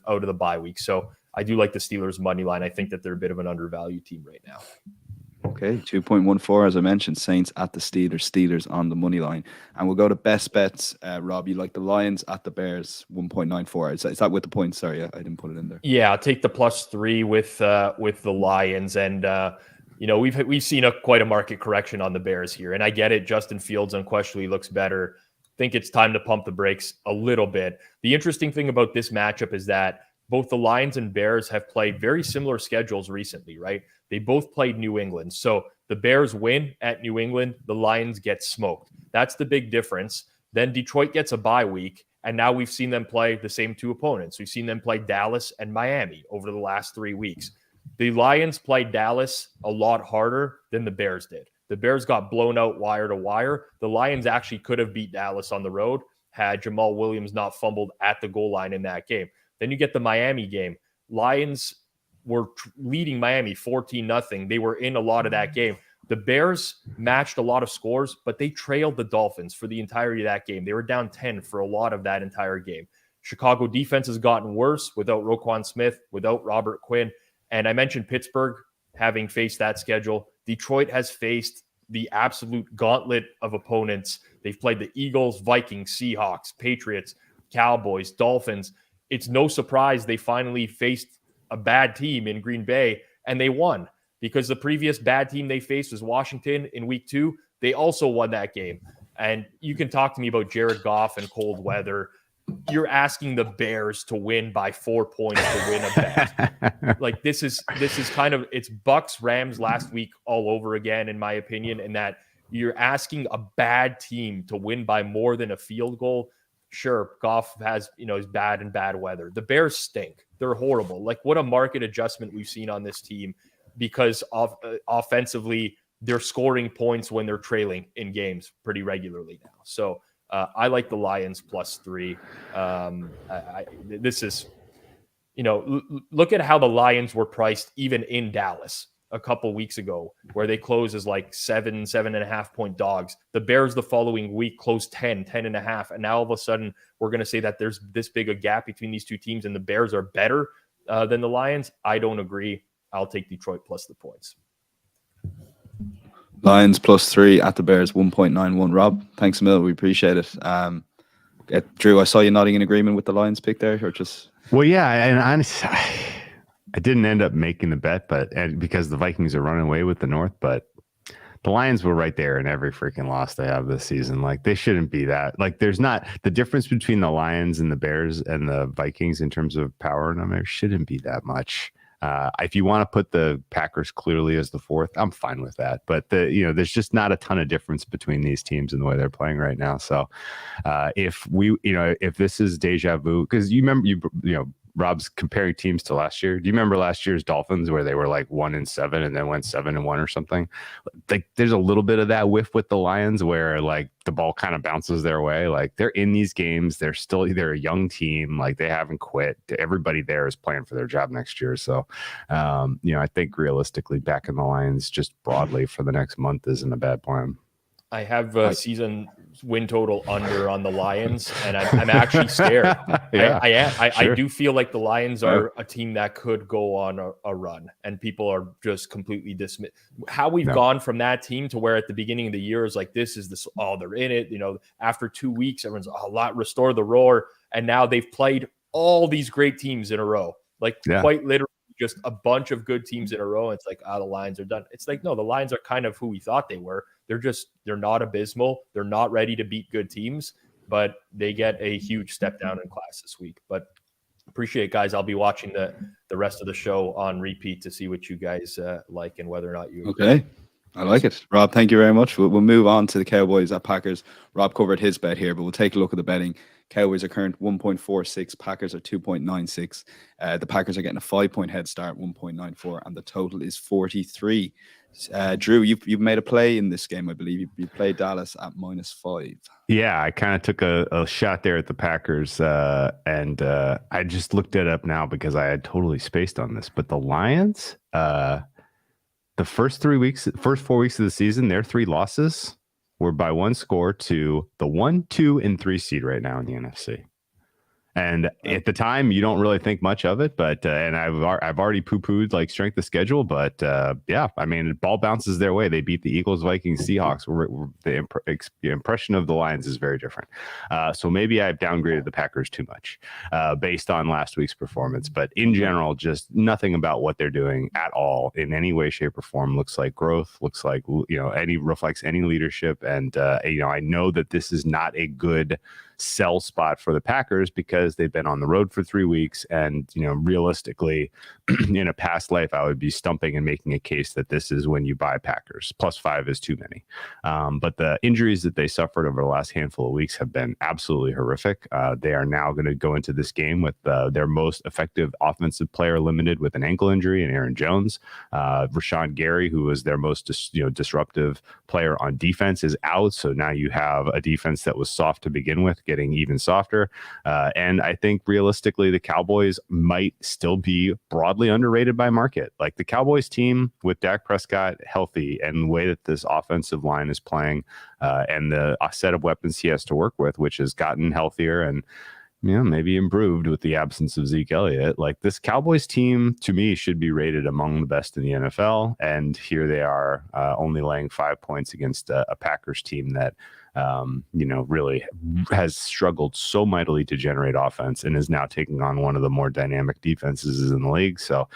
[SPEAKER 2] out of the bye week. So I do like the Steelers money line. I think that they're a bit of an undervalued team right now.
[SPEAKER 1] Okay, 2.14 as I mentioned. Saints at the Steelers. Steelers on the money line, and we'll go to best bets. Rob, you like the Lions at the Bears 1.94. Is that with the points? Sorry, I didn't put it in there.
[SPEAKER 2] Yeah, I'll take the +3 with the Lions, and we've seen quite a market correction on the Bears here, and I get it. Justin Fields unquestionably looks better. Think it's time to pump the brakes a little bit. The interesting thing about this matchup is that both the Lions and Bears have played very similar schedules recently, right? They both played New England. So the Bears win at New England, the Lions get smoked. That's the big difference. Then Detroit gets a bye week, and now we've seen them play the same two opponents. We've seen them play Dallas and Miami over the last 3 weeks. The Lions played Dallas a lot harder than the Bears did. The Bears got blown out wire to wire. The Lions actually could have beat Dallas on the road had Jamal Williams not fumbled at the goal line in that game. Then you get the Miami game. Lions were leading Miami 14-0. They were in a lot of that game. The Bears matched a lot of scores, but they trailed the Dolphins for the entirety of that game. They were down 10 for a lot of that entire game. Chicago defense has gotten worse without Roquan Smith, without Robert Quinn. And I mentioned Pittsburgh having faced that schedule. Detroit has faced the absolute gauntlet of opponents. They've played the Eagles, Vikings, Seahawks, Patriots, Cowboys, Dolphins. It's no surprise they finally faced a bad team in Green Bay, and they won because the previous bad team they faced was Washington in week 2. They also won that game. And you can talk to me about Jared Goff and cold weather. You're asking the Bears to win by 4 points to win a bet. Like this is kind of, it's Bucks Rams last week all over again, in my opinion, in that you're asking a bad team to win by more than a field goal. Sure, Goff has, is bad in bad weather. The Bears stink. They're horrible. Like, what a market adjustment we've seen on this team because of offensively, they're scoring points when they're trailing in games pretty regularly now. So I like the Lions +3. This is, look at how the Lions were priced even in Dallas a couple weeks ago, where they closed as like 7.5 point dogs. The Bears the following week closed 10.5. And now all of a sudden we're going to say that there's this big a gap between these two teams and the Bears are better than the Lions. I don't agree. I'll take Detroit plus the points.
[SPEAKER 1] Lions +3 at the Bears 1.91. Rob, thanks a million. We appreciate it. Drew, I saw you nodding in agreement with the Lions pick there, or just?
[SPEAKER 3] Well, yeah, and honestly, I didn't end up making the bet, because the Vikings are running away with the North, but the Lions were right there in every freaking loss they have this season. Like, they shouldn't be that. Like, there's not the difference between the Lions and the Bears and the Vikings in terms of power numbers shouldn't be that much. If you want to put the Packers clearly as the 4th, I'm fine with that. But there's just not a ton of difference between these teams and the way they're playing right now. So if this is deja vu, because you remember, Rob's comparing teams to last year. Do you remember last year's Dolphins where they were like 1-7 and then went 7-1 or something? Like, there's a little bit of that whiff with the Lions where like the ball kind of bounces their way. Like, they're in these games. They're a young team. Like, they haven't quit. Everybody there is playing for their job next year. So, I think realistically backing the Lions just broadly for the next month isn't a bad plan.
[SPEAKER 2] I have a season win total under on the Lions, and I'm actually scared. Yeah, I do feel like the Lions are a team that could go on a run, and people are just completely dismissed. How we've gone from that team to where at the beginning of the year is like, they're in it. After 2 weeks, everyone's restore the roar, and now they've played all these great teams in a row, quite literally. Just a bunch of good teams in a row. It's like, the Lions are done. It's like, no, the Lions are kind of who we thought they were. They're not abysmal. They're not ready to beat good teams, but they get a huge step down in class this week. But appreciate it, guys. I'll be watching the rest of the show on repeat to see what you guys like and whether or not you agree.
[SPEAKER 1] Okay. I like it. Rob, thank you very much. We'll move on to the Cowboys at Packers. Rob covered his bet here, but we'll take a look at the betting. Cowboys are current 1.46. Packers are 2.96. The Packers are getting a 5-point head start, 1.94, and the total is 43. Drew, you've made a play in this game, I believe. You played Dallas at -5.
[SPEAKER 3] Yeah, I kind of took a shot there at the Packers, and I just looked it up now because I had totally spaced on this. But the Lions, the first 4 weeks of the season, their 3 losses were by 1 score to the 1, 2, and 3 seed right now in the NFC. And at the time, you don't really think much of it, but and I've already poo-pooed like strength of schedule, but yeah, I mean, ball bounces their way. They beat the Eagles, Vikings, Seahawks. The impression of the Lions is very different. So maybe I've downgraded the Packers too much based on last week's performance. But in general, just nothing about what they're doing at all in any way, shape, or form looks like growth. Looks like reflects any leadership. And I know that this is not a good sell spot for the Packers because they've been on the road for 3 weeks, and realistically in a past life I would be stumping and making a case that this is when you buy Packers. +5 is too many, but the injuries that they suffered over the last handful of weeks have been absolutely horrific. They are now going to go into this game with their most effective offensive player limited with an ankle injury, and Aaron Jones. Rashawn Gary, who was their most disruptive player on defense, is out, so now you have a defense that was soft to begin with getting even softer. And I think realistically, the Cowboys might still be broadly underrated by market. Like the Cowboys team with Dak Prescott healthy and the way that this offensive line is playing and the set of weapons he has to work with, which has gotten healthier and maybe improved with the absence of Zeke Elliott. Like this Cowboys team, to me, should be rated among the best in the NFL. And here they are only laying 5 points against a Packers team that, really has struggled so mightily to generate offense and is now taking on one of the more dynamic defenses in the league. So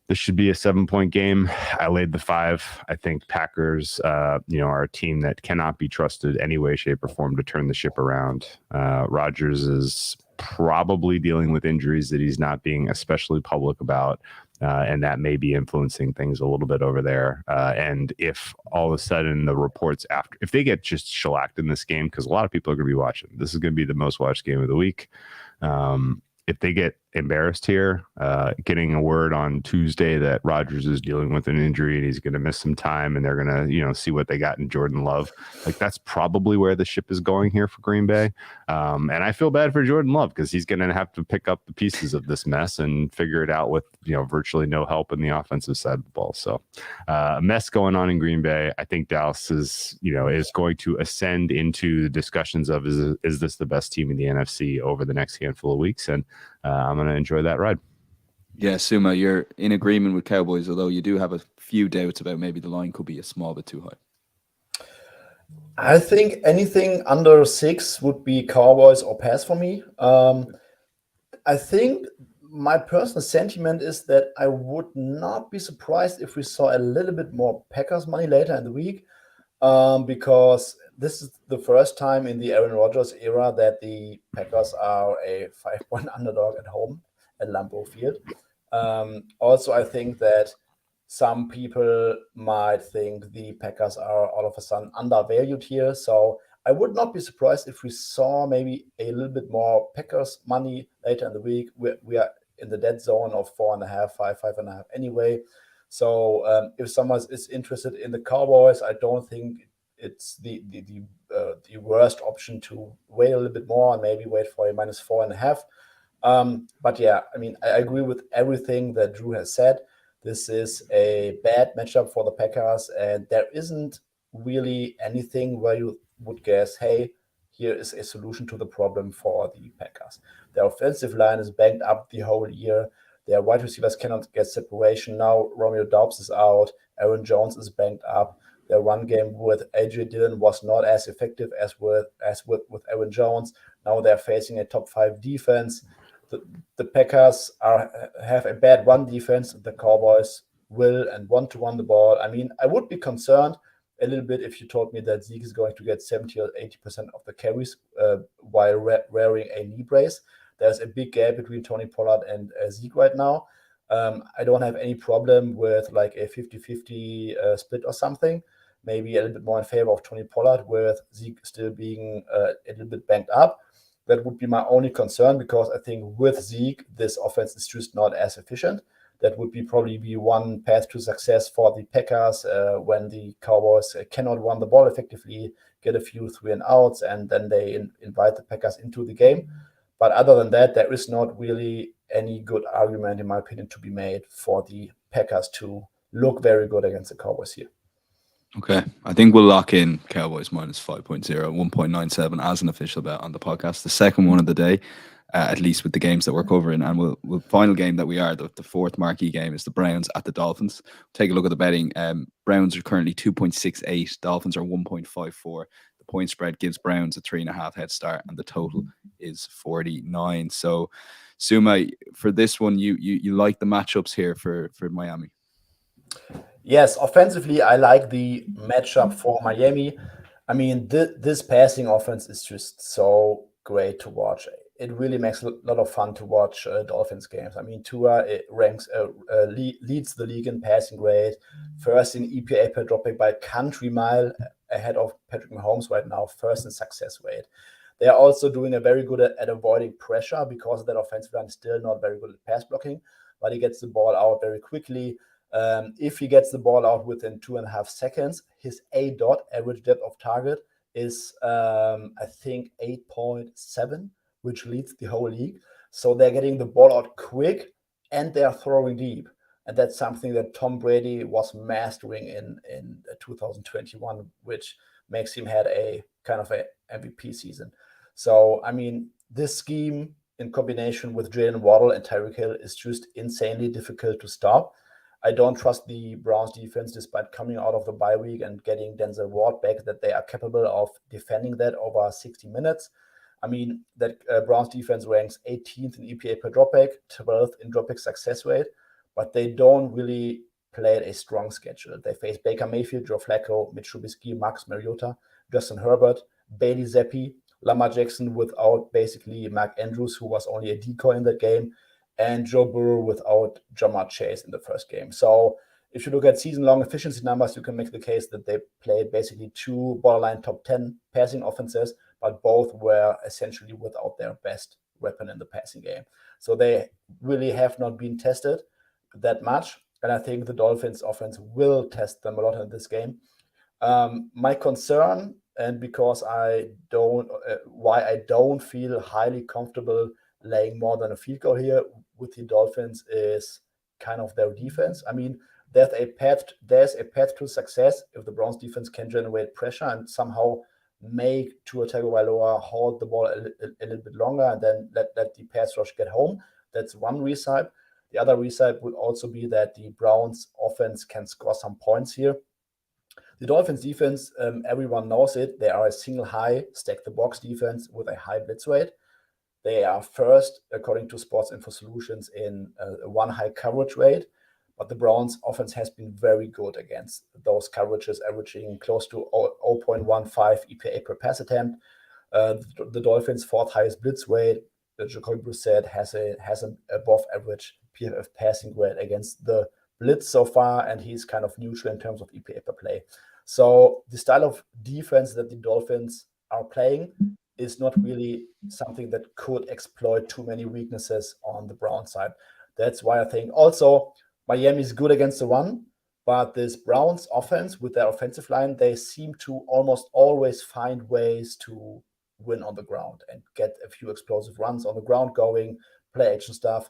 [SPEAKER 3] this should be a 7-point game. I laid the 5. I think Packers, are a team that cannot be trusted any way, shape, or form to turn the ship around. Rodgers is probably dealing with injuries that he's not being especially public about, and that may be influencing things a little bit over there. And if all of a sudden the reports if they get just shellacked in this game, because a lot of people are going to be watching, this is going to be the most watched game of the week. If they get embarrassed here, getting a word on Tuesday that Rodgers is dealing with an injury and he's going to miss some time, and they're going to, see what they got in Jordan Love. Like that's probably where the ship is going here for Green Bay. And I feel bad for Jordan Love because he's going to have to pick up the pieces of this mess and figure it out with, virtually no help in the offensive side of the ball. So a mess going on in Green Bay. I think Dallas is going to ascend into the discussions of is this the best team in the NFC over the next handful of weeks? And I'm going to enjoy that ride.
[SPEAKER 1] Yeah, Suma, you're in agreement with Cowboys, although you do have a few doubts about maybe the line could be a small bit too high.
[SPEAKER 4] I think anything under 6 would be Cowboys or pass for me. I think my personal sentiment is that I would not be surprised if we saw a little bit more Packers money later in the week, because this is the first time in the Aaron Rodgers era that the Packers are a 5-point underdog at home at Lambeau Field. Also, I think that some people might think the Packers are all of a sudden undervalued here. So I would not be surprised if we saw maybe a little bit more Packers money later in the week. We are in the dead zone of 4.5, 5.5 anyway. So if someone is interested in the Cowboys, I don't think it's the worst option to wait a little bit more and maybe wait for a -4.5. But yeah, I mean, I agree with everything that Drew has said. This is a bad matchup for the Packers, and there isn't really anything where you would guess, hey, here is a solution to the problem for the Packers. Their offensive line is banged up the whole year. Their wide receivers cannot get separation. Now Romeo Doubs is out. Aaron Jones is banged up. Their run game with A.J. Dillon was not as effective as with Aaron Jones. Now they're facing a top 5 defense. The Packers have a bad run defense. The Cowboys will and want to run the ball. I mean, I would be concerned a little bit if you told me that Zeke is going to get 70 or 80% of the carries while wearing a knee brace. There's a big gap between Tony Pollard and Zeke right now. I don't have any problem with like a 50-50 split or something. Maybe a little bit more in favor of Tony Pollard with Zeke still being a little bit banged up. That would be my only concern, because I think with Zeke, this offense is just not as efficient. That would probably be one path to success for the Packers when the Cowboys cannot run the ball effectively, get a few 3-and-outs, and then they invite the Packers into the game. But other than that, there is not really any good argument, in my opinion, to be made for the Packers to look very good against the Cowboys here.
[SPEAKER 1] Okay, I think we'll lock in Cowboys -5.0, 1.97 as an official bet on the podcast, the second one of the day. at least with the games that we're covering. And we'll final game that we are, the fourth marquee game, is the Browns at the Dolphins. Take a look at the betting. Browns are currently 2.68. Dolphins are 1.54. The point spread gives Browns a 3.5 head start, and the total is 49. So, Suma, for this one, you like the matchups here for Miami?
[SPEAKER 4] Yes, offensively, I like the matchup for Miami. I mean, this passing offense is just so great to watch. It really makes a lot of fun to watch Dolphins games. I mean, Tua leads the league in passing rate, first in EPA per dropback by a country mile, ahead of Patrick Mahomes right now, first in success rate. They are also doing a very good at avoiding pressure, because that offensive line is still not very good at pass blocking, but he gets the ball out very quickly. If he gets the ball out within 2.5 seconds, his average depth of target is, I think, 8.7, which leads the whole league. So they're getting the ball out quick, and they're throwing deep. And that's something that Tom Brady was mastering in 2021, which makes him had a kind of a MVP season. So, I mean, this scheme in combination with Jalen Waddle and Tyreek Hill is just insanely difficult to stop. I don't trust the Browns defense, despite coming out of the bye week and getting Denzel Ward back, that they are capable of defending that over 60 minutes. I mean, that Browns defense ranks 18th in EPA per dropback, 12th in dropback success rate, but they don't really play a strong schedule. They face Baker Mayfield, Joe Flacco, Mitch Trubisky, Marcus Mariota, Justin Herbert, Bailey Zappi, Lamar Jackson without basically Mark Andrews, who was only a decoy in that game, and Joe Burrow without Jamar Chase in the first game. So if you look at season-long efficiency numbers, you can make the case that they played basically two borderline top 10 passing offenses, but both were essentially without their best weapon in the passing game. So they really have not been tested that much, and I think the Dolphins offense will test them a lot in this game. My concern, and because why I don't feel highly comfortable laying more than a field goal here with the Dolphins, is kind of their defense. I mean, there's a path to success if the Browns defense can generate pressure and somehow make Tua Tagovailoa hold the ball a little bit longer, and then let the pass rush get home. That's one recipe. The other recipe would also be that the Browns offense can score some points here. The Dolphins defense, everyone knows it. They are a single high stack the box defense with a high blitz rate. They are first, according to Sports Info Solutions, in one high coverage rate. But the Browns offense has been very good against those coverages, averaging close to 0.15 EPA per pass attempt. The Dolphins' fourth highest blitz rate, Jacoby Brissett, has an above average PFF passing grade against the blitz so far, and he's kind of neutral in terms of EPA per play. So the style of defense that the Dolphins are playing is not really something that could exploit too many weaknesses on the Browns side. That's why I think also Miami is good against the run, but this Browns offense with their offensive line, they seem to almost always find ways to win on the ground and get a few explosive runs on the ground going, play action stuff.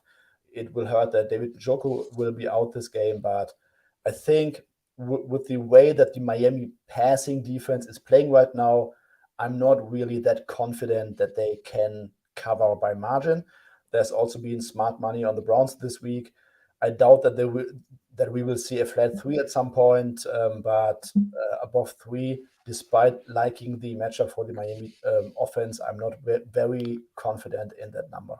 [SPEAKER 4] It will hurt that David Njoku will be out this game, but I think with the way that the Miami passing defense is playing right now, I'm not really that confident that they can cover by margin. There's also been smart money on the Browns this week. I doubt that we will see a flat 3 at some point, but above 3, despite liking the matchup for the Miami offense, I'm not very confident in that number.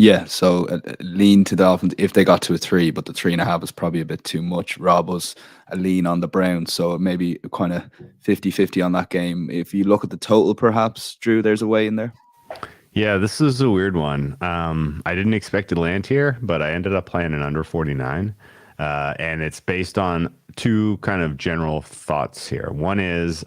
[SPEAKER 1] Yeah, so lean to Dolphins if they got to a 3, but the 3.5 is probably a bit too much. Rob was a lean on the Browns, so maybe kind of 50-50 on that game. If you look at the total, perhaps, Drew, there's a way in there.
[SPEAKER 3] Yeah, this is a weird one. I didn't expect to land here, but I ended up playing an under 49. And it's based on two kind of general thoughts here. One is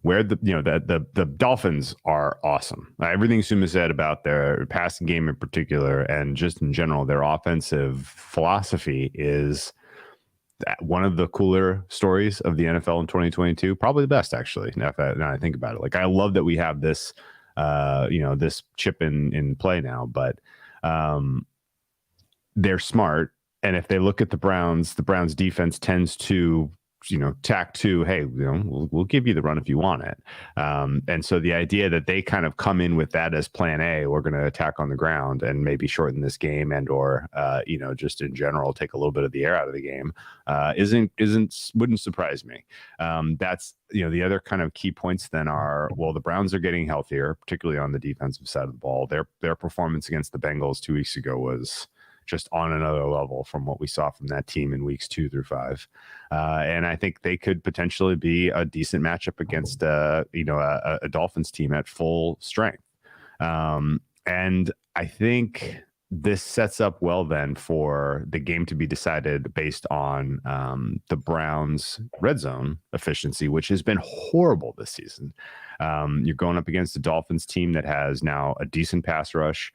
[SPEAKER 3] where the Dolphins are awesome. Everything Suma said about their passing game in particular, and just in general, their offensive philosophy is one of the cooler stories of the NFL in 2022. Probably the best, actually. Now I think about it, like I love that we have this, this chip in play now, but they're smart. And if they look at the Browns defense tends to tack two, hey, we'll give you the run if you want it. And so the idea that they kind of come in with that as plan A, we're going to attack on the ground and maybe shorten this game and or just in general take a little bit of the air out of the game wouldn't surprise me. That's the other kind of key points then are, well, the Browns are getting healthier, particularly on the defensive side of the ball. Their performance against the Bengals 2 weeks ago was just on another level from what we saw from that team in weeks 2 through 5. And I think they could potentially be a decent matchup against, a Dolphins team at full strength. And I think this sets up well then for the game to be decided based on the Browns' red zone efficiency, which has been horrible this season. You're going up against a Dolphins team that has now a decent pass rush.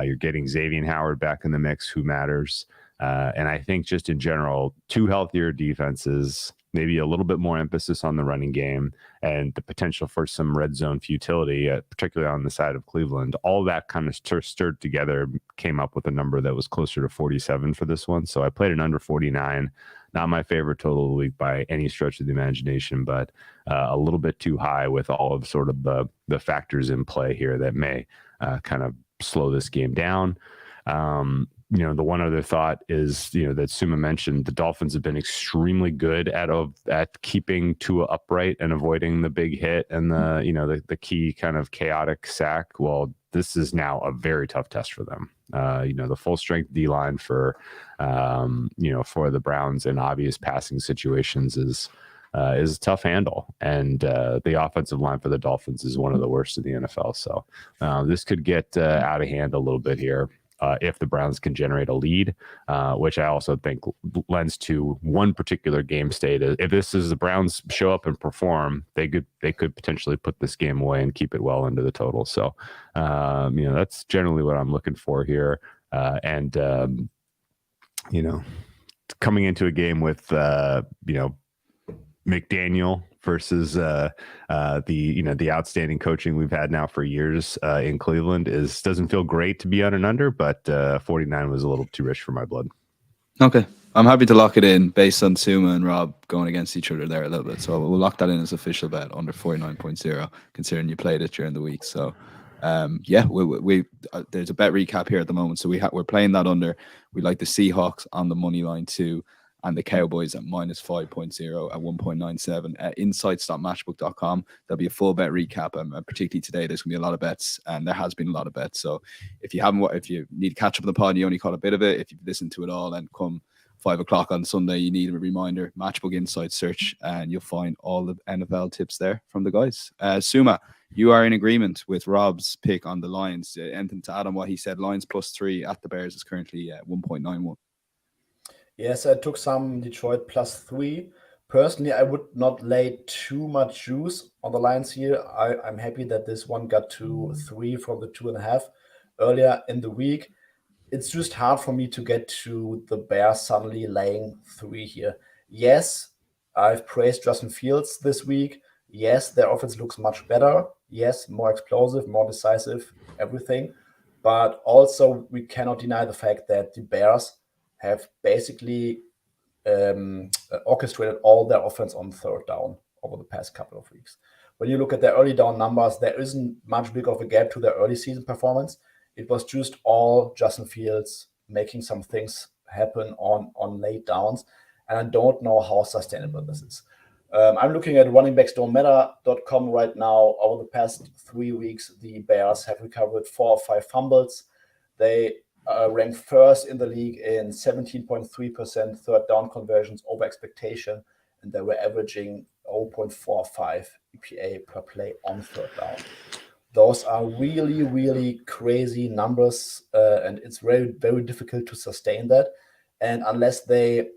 [SPEAKER 3] You're getting Xavier Howard back in the mix, who matters. And I think just in general, 2 healthier defenses, maybe a little bit more emphasis on the running game and the potential for some red zone futility, particularly on the side of Cleveland. All that kind of stirred together, came up with a number that was closer to 47 for this one. So I played an under 49. Not my favorite total of the week by any stretch of the imagination, but a little bit too high with all of sort of the factors in play here that may kind of slow this game down. The one other thought is, that Suma mentioned, the Dolphins have been extremely good at keeping Tua upright and avoiding the big hit and the key kind of chaotic sack. Well, this is now a very tough test for them. The full strength D line for the Browns in obvious passing situations is a tough handle, and the offensive line for the Dolphins is one of the worst in the NFL. So this could get out of hand a little bit here. If the Browns can generate a lead, which I also think lends to one particular game state. If this is the Browns show up and perform, they could potentially put this game away and keep it well into the total. So, that's generally what I'm looking for here. Coming into a game with, McDaniel versus the outstanding coaching we've had now for years in Cleveland doesn't feel great to be on an under, but 49 was a little too rich for my blood.
[SPEAKER 1] Okay, I'm happy to lock it in based on Suma and Rob going against each other there a little bit. So we'll lock that in as official bet under 49.0, considering you played it during the week. So we there's a bet recap here at the moment. So we're playing that under. We like the Seahawks on the money line too, and the Cowboys at minus 5.0 at 1.97 insights.matchbook.com. There'll be a full bet recap, and particularly today there's gonna be a lot of bets, and there has been a lot of bets. So if you need to catch up on the pod and you only caught a bit of it, if you've listened to it all, and come 5 o'clock on Sunday you need a reminder, Matchbook Insights search, and you'll find all the NFL tips there from the guys. Suma, you are in agreement with Rob's pick on the Lions. Anything to add on what he said? Lions +3 at the Bears is currently at 1.91.
[SPEAKER 4] Yes, I took some Detroit +3. Personally, I would not lay too much juice on the Lions here. I'm happy that this one got to 3 from the 2.5 earlier in the week. It's just hard for me to get to the Bears suddenly laying 3 here. Yes, I've praised Justin Fields this week. Yes, their offense looks much better. Yes, more explosive, more decisive, everything. But also, we cannot deny the fact that the Bears have basically orchestrated all their offense on 3rd down over the past couple of weeks. When you look at their early down numbers, there isn't much big of a gap to their early season performance. It was just all Justin Fields making some things happen on late downs. And I don't know how sustainable this is. I'm looking at runningbacksdon'tmatter.com right now. Over the past 3 weeks, the Bears have recovered 4 or 5 fumbles. They ranked first in the league in 17.3% third down conversions over expectation, and they were averaging 0.45 EPA per play on 3rd down. Those are really, really crazy numbers, and it's very, very difficult to sustain that. And unless they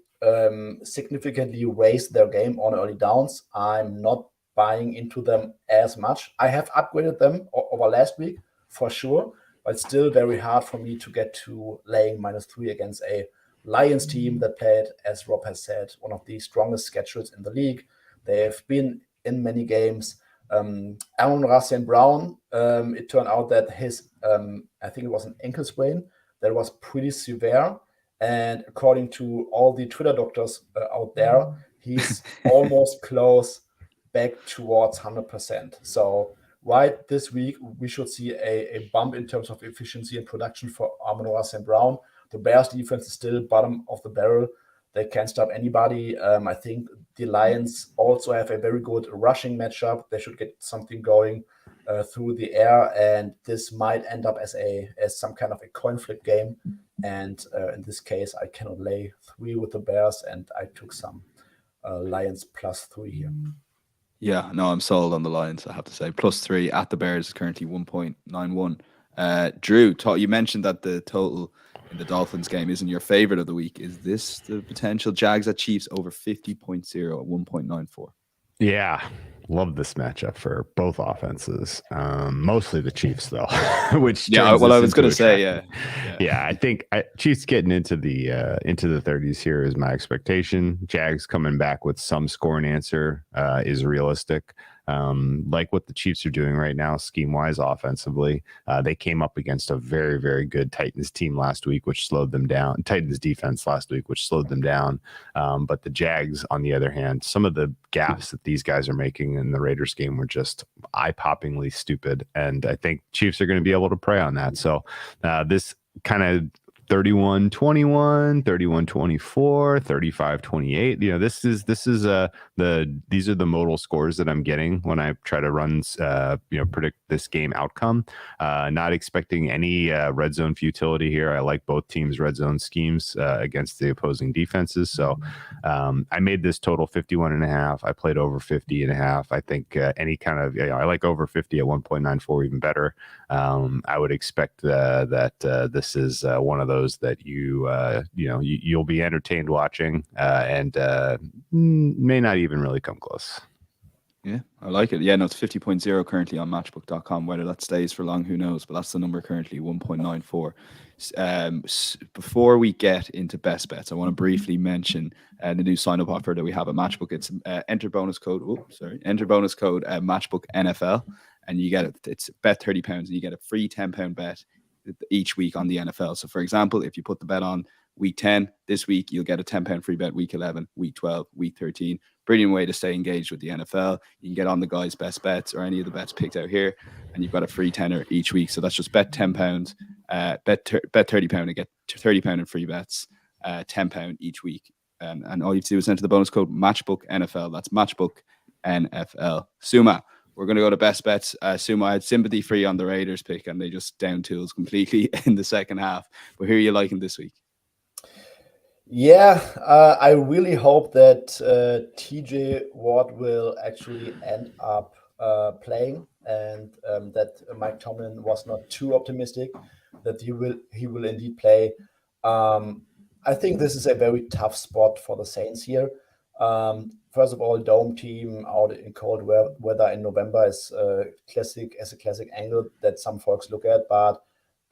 [SPEAKER 4] significantly raise their game on early downs, I'm not buying into them as much. I have upgraded them over last week for sure, but still very hard for me to get to laying -3 against a Lions team that played, as Rob has said, one of the strongest schedules in the league. They've been in many games. Amon-Ra St. Brown, it turned out that his, I think it was an ankle sprain that was pretty severe. And according to all the Twitter doctors out there, he's almost close back towards 100%. So right this week, we should see a bump in terms of efficiency and production for Amon-Ra St. Brown. The Bears defense is still bottom of the barrel. They can't stop anybody. I think the Lions also have a very good rushing matchup. They should get something going through the air, and this might end up as some kind of a coin flip game. And in this case, I cannot lay 3 with the Bears, and I took some Lions +3 here.
[SPEAKER 1] Yeah, no, I'm sold on the Lions, I have to say. +3 at the Bears is currently 1.91. Drew, you mentioned that the total in the Dolphins game isn't your favorite of the week. Is this the potential Jags at Chiefs over 50.0 at 1.94?
[SPEAKER 3] Yeah, love this matchup for both offenses. Mostly the Chiefs, though. Which
[SPEAKER 1] I was going to say,
[SPEAKER 3] yeah. I think Chiefs getting into the 30s here is my expectation. Jags coming back with some scoring answer is realistic. Like what the Chiefs are doing right now, scheme-wise, offensively. They came up against a very, very good Titans team last week, which slowed them down. Titans defense last week, which slowed them down. But the Jags, on the other hand, some of the gaffes that these guys are making in the Raiders game were just eye-poppingly stupid. And I think Chiefs are going to be able to prey on that. So this kind of 31-21, 31-24, 35-28. These are the modal scores that I'm getting when I try to run, predict this game outcome. Not expecting any red zone futility here. I like both teams' red zone schemes against the opposing defenses. So I made this total 51.5. I played over 50.5. I think any kind of, I like over 50 at 1.94 even better. I would expect that this is one of those that you'll be entertained watching and may not even really come close.
[SPEAKER 1] Yeah, I like it. Yeah, no, it's 50.0 currently on matchbook.com. Whether that stays for long, who knows? But that's the number currently, 1.94. Before we get into best bets, I want to briefly mention the new sign-up offer that we have at Matchbook. It's enter bonus code Matchbook NFL, and you get it. It's bet £30, and you get a free £10 bet each week on the NFL. So for example, if you put the bet on week 10 this week, you'll get a £10 free bet week 11, week 12, week 13. Brilliant way to stay engaged with the NFL. You can get on the guys' best bets or any of the bets picked out here, and you've got a free tenner each week. So that's just bet £10, bet £30 and get £30 in free bets, £10 each week. And all you have to do is enter the bonus code Matchbook NFL. That's Matchbook NFL. Suma, we're going to go to best bets. Suma, I had sympathy for you on the Raiders pick, and they just down tools completely in the second half. But who are you liking this week?
[SPEAKER 4] Yeah, I really hope that TJ Watt will actually end up playing, and that Mike Tomlin was not too optimistic that he will indeed play. I think this is a very tough spot for the Saints here. First of all, dome team out in cold weather in November is a classic angle that some folks look at. But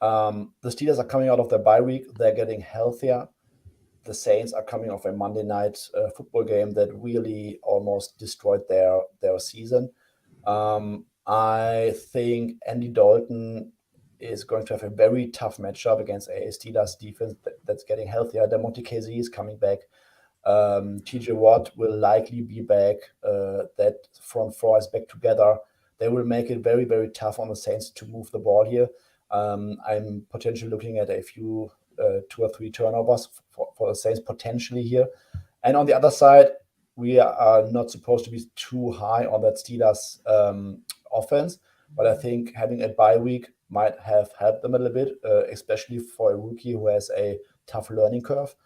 [SPEAKER 4] the Steelers are coming out of their bye week; they're getting healthier. The Saints are coming off a Monday night football game that really almost destroyed their season. I think Andy Dalton is going to have a very tough matchup against a Steelers defense that's getting healthier. DeMonte Casey is coming back. TJ Watt will likely be back. That front four is back together. They will make it very, very tough on the Saints to move the ball here. I'm potentially looking at a few 2 or 3 turnovers for the Saints potentially here. And on the other side, we are not supposed to be too high on that Steelers offense, but I think having a bye week might have helped them a little bit, especially for a rookie who has a tough learning curve.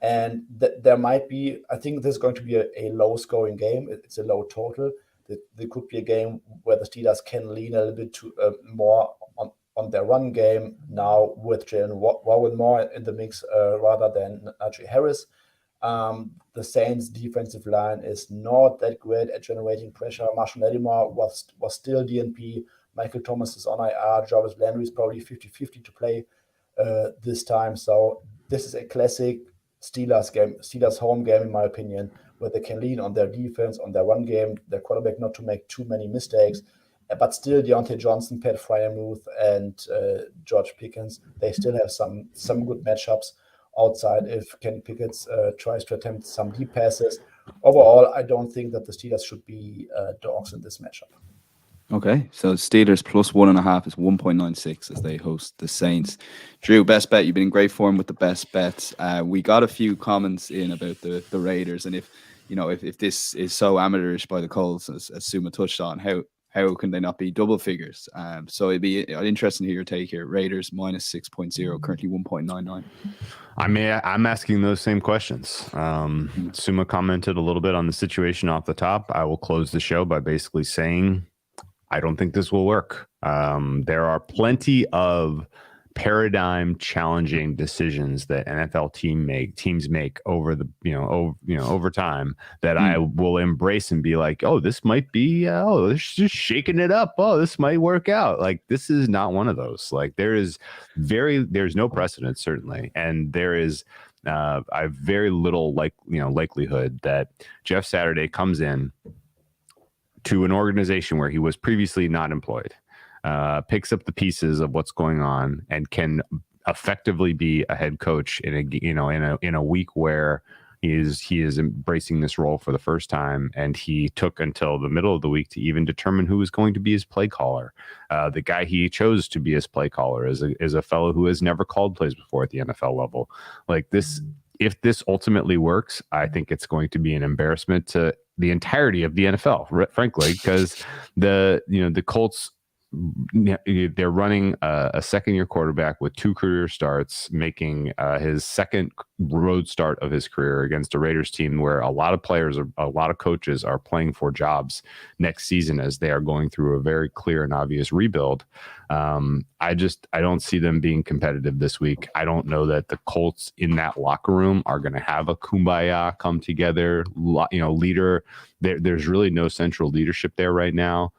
[SPEAKER 4] And there might be, I think this is going to be a low-scoring game. It's a low total. There could be a game where the Steelers can lean a little bit more on their run game now with Jalen Warren more in the mix rather than Najee Harris. The Saints' defensive line is not that great at generating pressure. Marshall Lattimore was still DNP. Michael Thomas is on IR. Jarvis Landry is probably 50-50 to play this time. So this is a classic Steelers game, Steelers home game, in my opinion, where they can lean on their defense, on their run game, their quarterback not to make too many mistakes. But still, Deontay Johnson, Pat Fryermuth, and George Pickens, they still have some good matchups outside if Kenny Pickett tries to attempt some deep passes. overall, I don't think that the Steelers should be dogs in this matchup.
[SPEAKER 1] Okay, so Steelers plus 1.5 is 1.96 as they host the Saints. Drew, best bet. You've been in great form with the best bets. We got a few comments in about the Raiders, and if this is so amateurish by the Colts, as Suma touched on, how can they not be double figures? So it'd be interesting to hear your take here. Raiders minus 6.0, currently 1.99.
[SPEAKER 3] I'm asking those same questions. Suma commented a little bit on the situation off the top. I will close the show by basically saying I don't think this will work. There are plenty of paradigm challenging decisions that NFL teams make over the over time that I will embrace and be like, oh, this might be they're just shaking it up. Oh, this might work out. Like, this is not one of those. Like, there's no precedent, certainly, and there is I have very little likelihood that Jeff Saturday comes in to an organization where he was previously not employed, picks up the pieces of what's going on, and can effectively be a head coach in a week where he is embracing this role for the first time, and he took until the middle of the week to even determine who was going to be his play caller. The guy he chose to be his play caller is a fellow who has never called plays before at the NFL level. Like this, if this ultimately works, I think it's going to be an embarrassment to the entirety of the NFL, frankly, because the Colts, they're running a second-year quarterback with 2 career starts, making his second road start of his career against a Raiders team where a lot of players, a lot of coaches are playing for jobs next season as they are going through a very clear and obvious rebuild. I don't see them being competitive this week. I don't know that the Colts in that locker room are going to have a kumbaya come together, leader. There's really no central leadership there right now.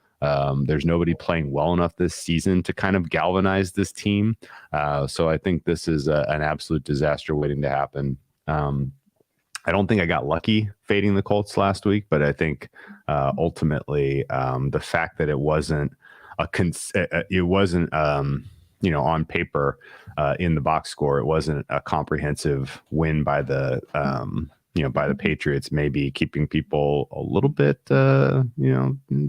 [SPEAKER 3] There's nobody playing well enough this season to kind of galvanize this team. So I think this is an absolute disaster waiting to happen. I don't think I got lucky fading the Colts last week, but I think ultimately the fact that it wasn't on paper in the box score, it wasn't a comprehensive win by the Patriots, maybe keeping people a little bit,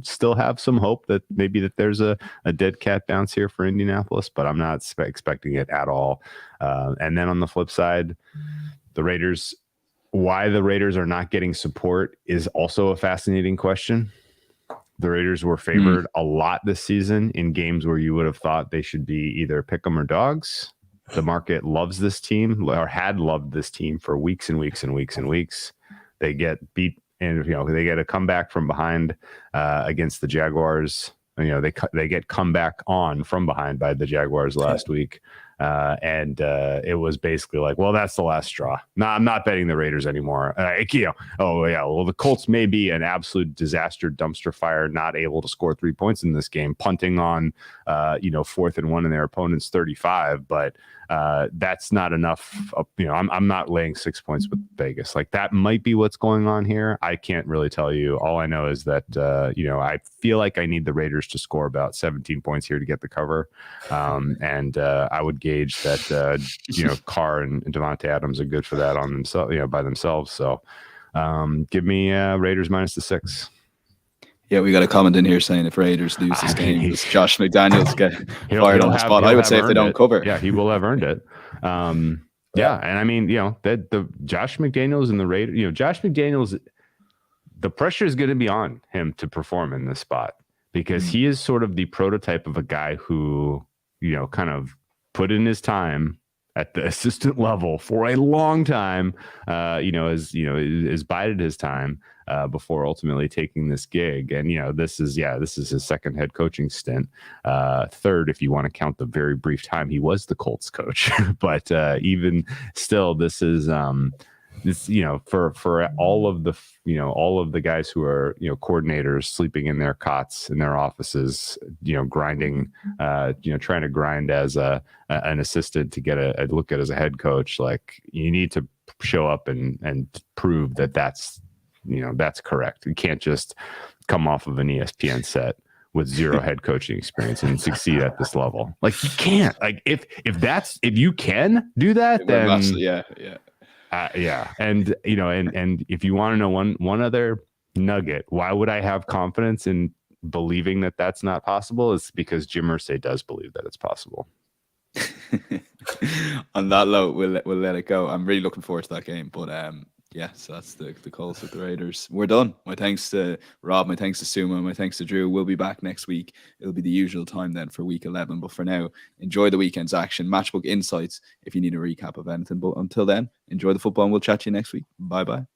[SPEAKER 3] still have some hope that maybe that there's a dead cat bounce here for Indianapolis, but I'm not expecting it at all. And then on the flip side, the Raiders, why the Raiders are not getting support is also a fascinating question. The Raiders were favored a lot this season in games where you would have thought they should be either pick 'em or dogs. The market loves this team, or had loved this team for weeks and weeks and weeks and weeks. They get beat, and they get a comeback from behind against the Jaguars. They get come back on from behind by the Jaguars last week. And it was basically like, well, that's the last straw. No, I'm not betting the Raiders anymore. The Colts may be an absolute disaster dumpster fire, not able to score 3 points in this game, punting on 4th and 1 in their opponent's 35, but that's not enough. I'm not laying 6 points with Vegas. Like, that might be what's going on here. I can't really tell you. All I know is that I feel like I need the Raiders to score about 17 points here to get the cover, and I would gauge that Carr and Devontae Adams are good for that on themselves, by themselves. So give me Raiders minus the 6.
[SPEAKER 1] Yeah, we got a comment in here saying if Raiders lose this game, does Josh McDaniels get fired on the spot? I would say if they don't cover.
[SPEAKER 3] Yeah, he will have earned it. Yeah, and I mean, that the Josh McDaniels and the Raiders, Josh McDaniels, the pressure is going to be on him to perform in this spot because he is sort of the prototype of a guy who, kind of put in his time at the assistant level for a long time, has bided his time before ultimately taking this gig. And, this is his second head coaching stint. Third, if you want to count the very brief time he was the Colts coach. But even still, this is for all of the guys who are coordinators sleeping in their cots in their offices, grinding, trying to grind as an assistant to get a look at as a head coach. Like, you need to show up and prove that's correct. You can't just come off of an ESPN set with zero head coaching experience and succeed at this level. Like, you can't. Like, if you can do that, then
[SPEAKER 1] yeah.
[SPEAKER 3] Yeah. And, and if you want to know one other nugget, why would I have confidence in believing that that's not possible? It's because Jim Irsay does believe that it's possible.
[SPEAKER 1] On that note, we'll let it go. I'm really looking forward to that game. But yeah, so that's the calls with the Raiders. We're done. My thanks to Rob, my thanks to Sumo, my thanks to Drew. We'll be back next week. It'll be the usual time then for week 11. But for now, enjoy the weekend's action. Matchbook insights if you need a recap of anything. But until then, enjoy the football and we'll chat to you next week. Bye-bye.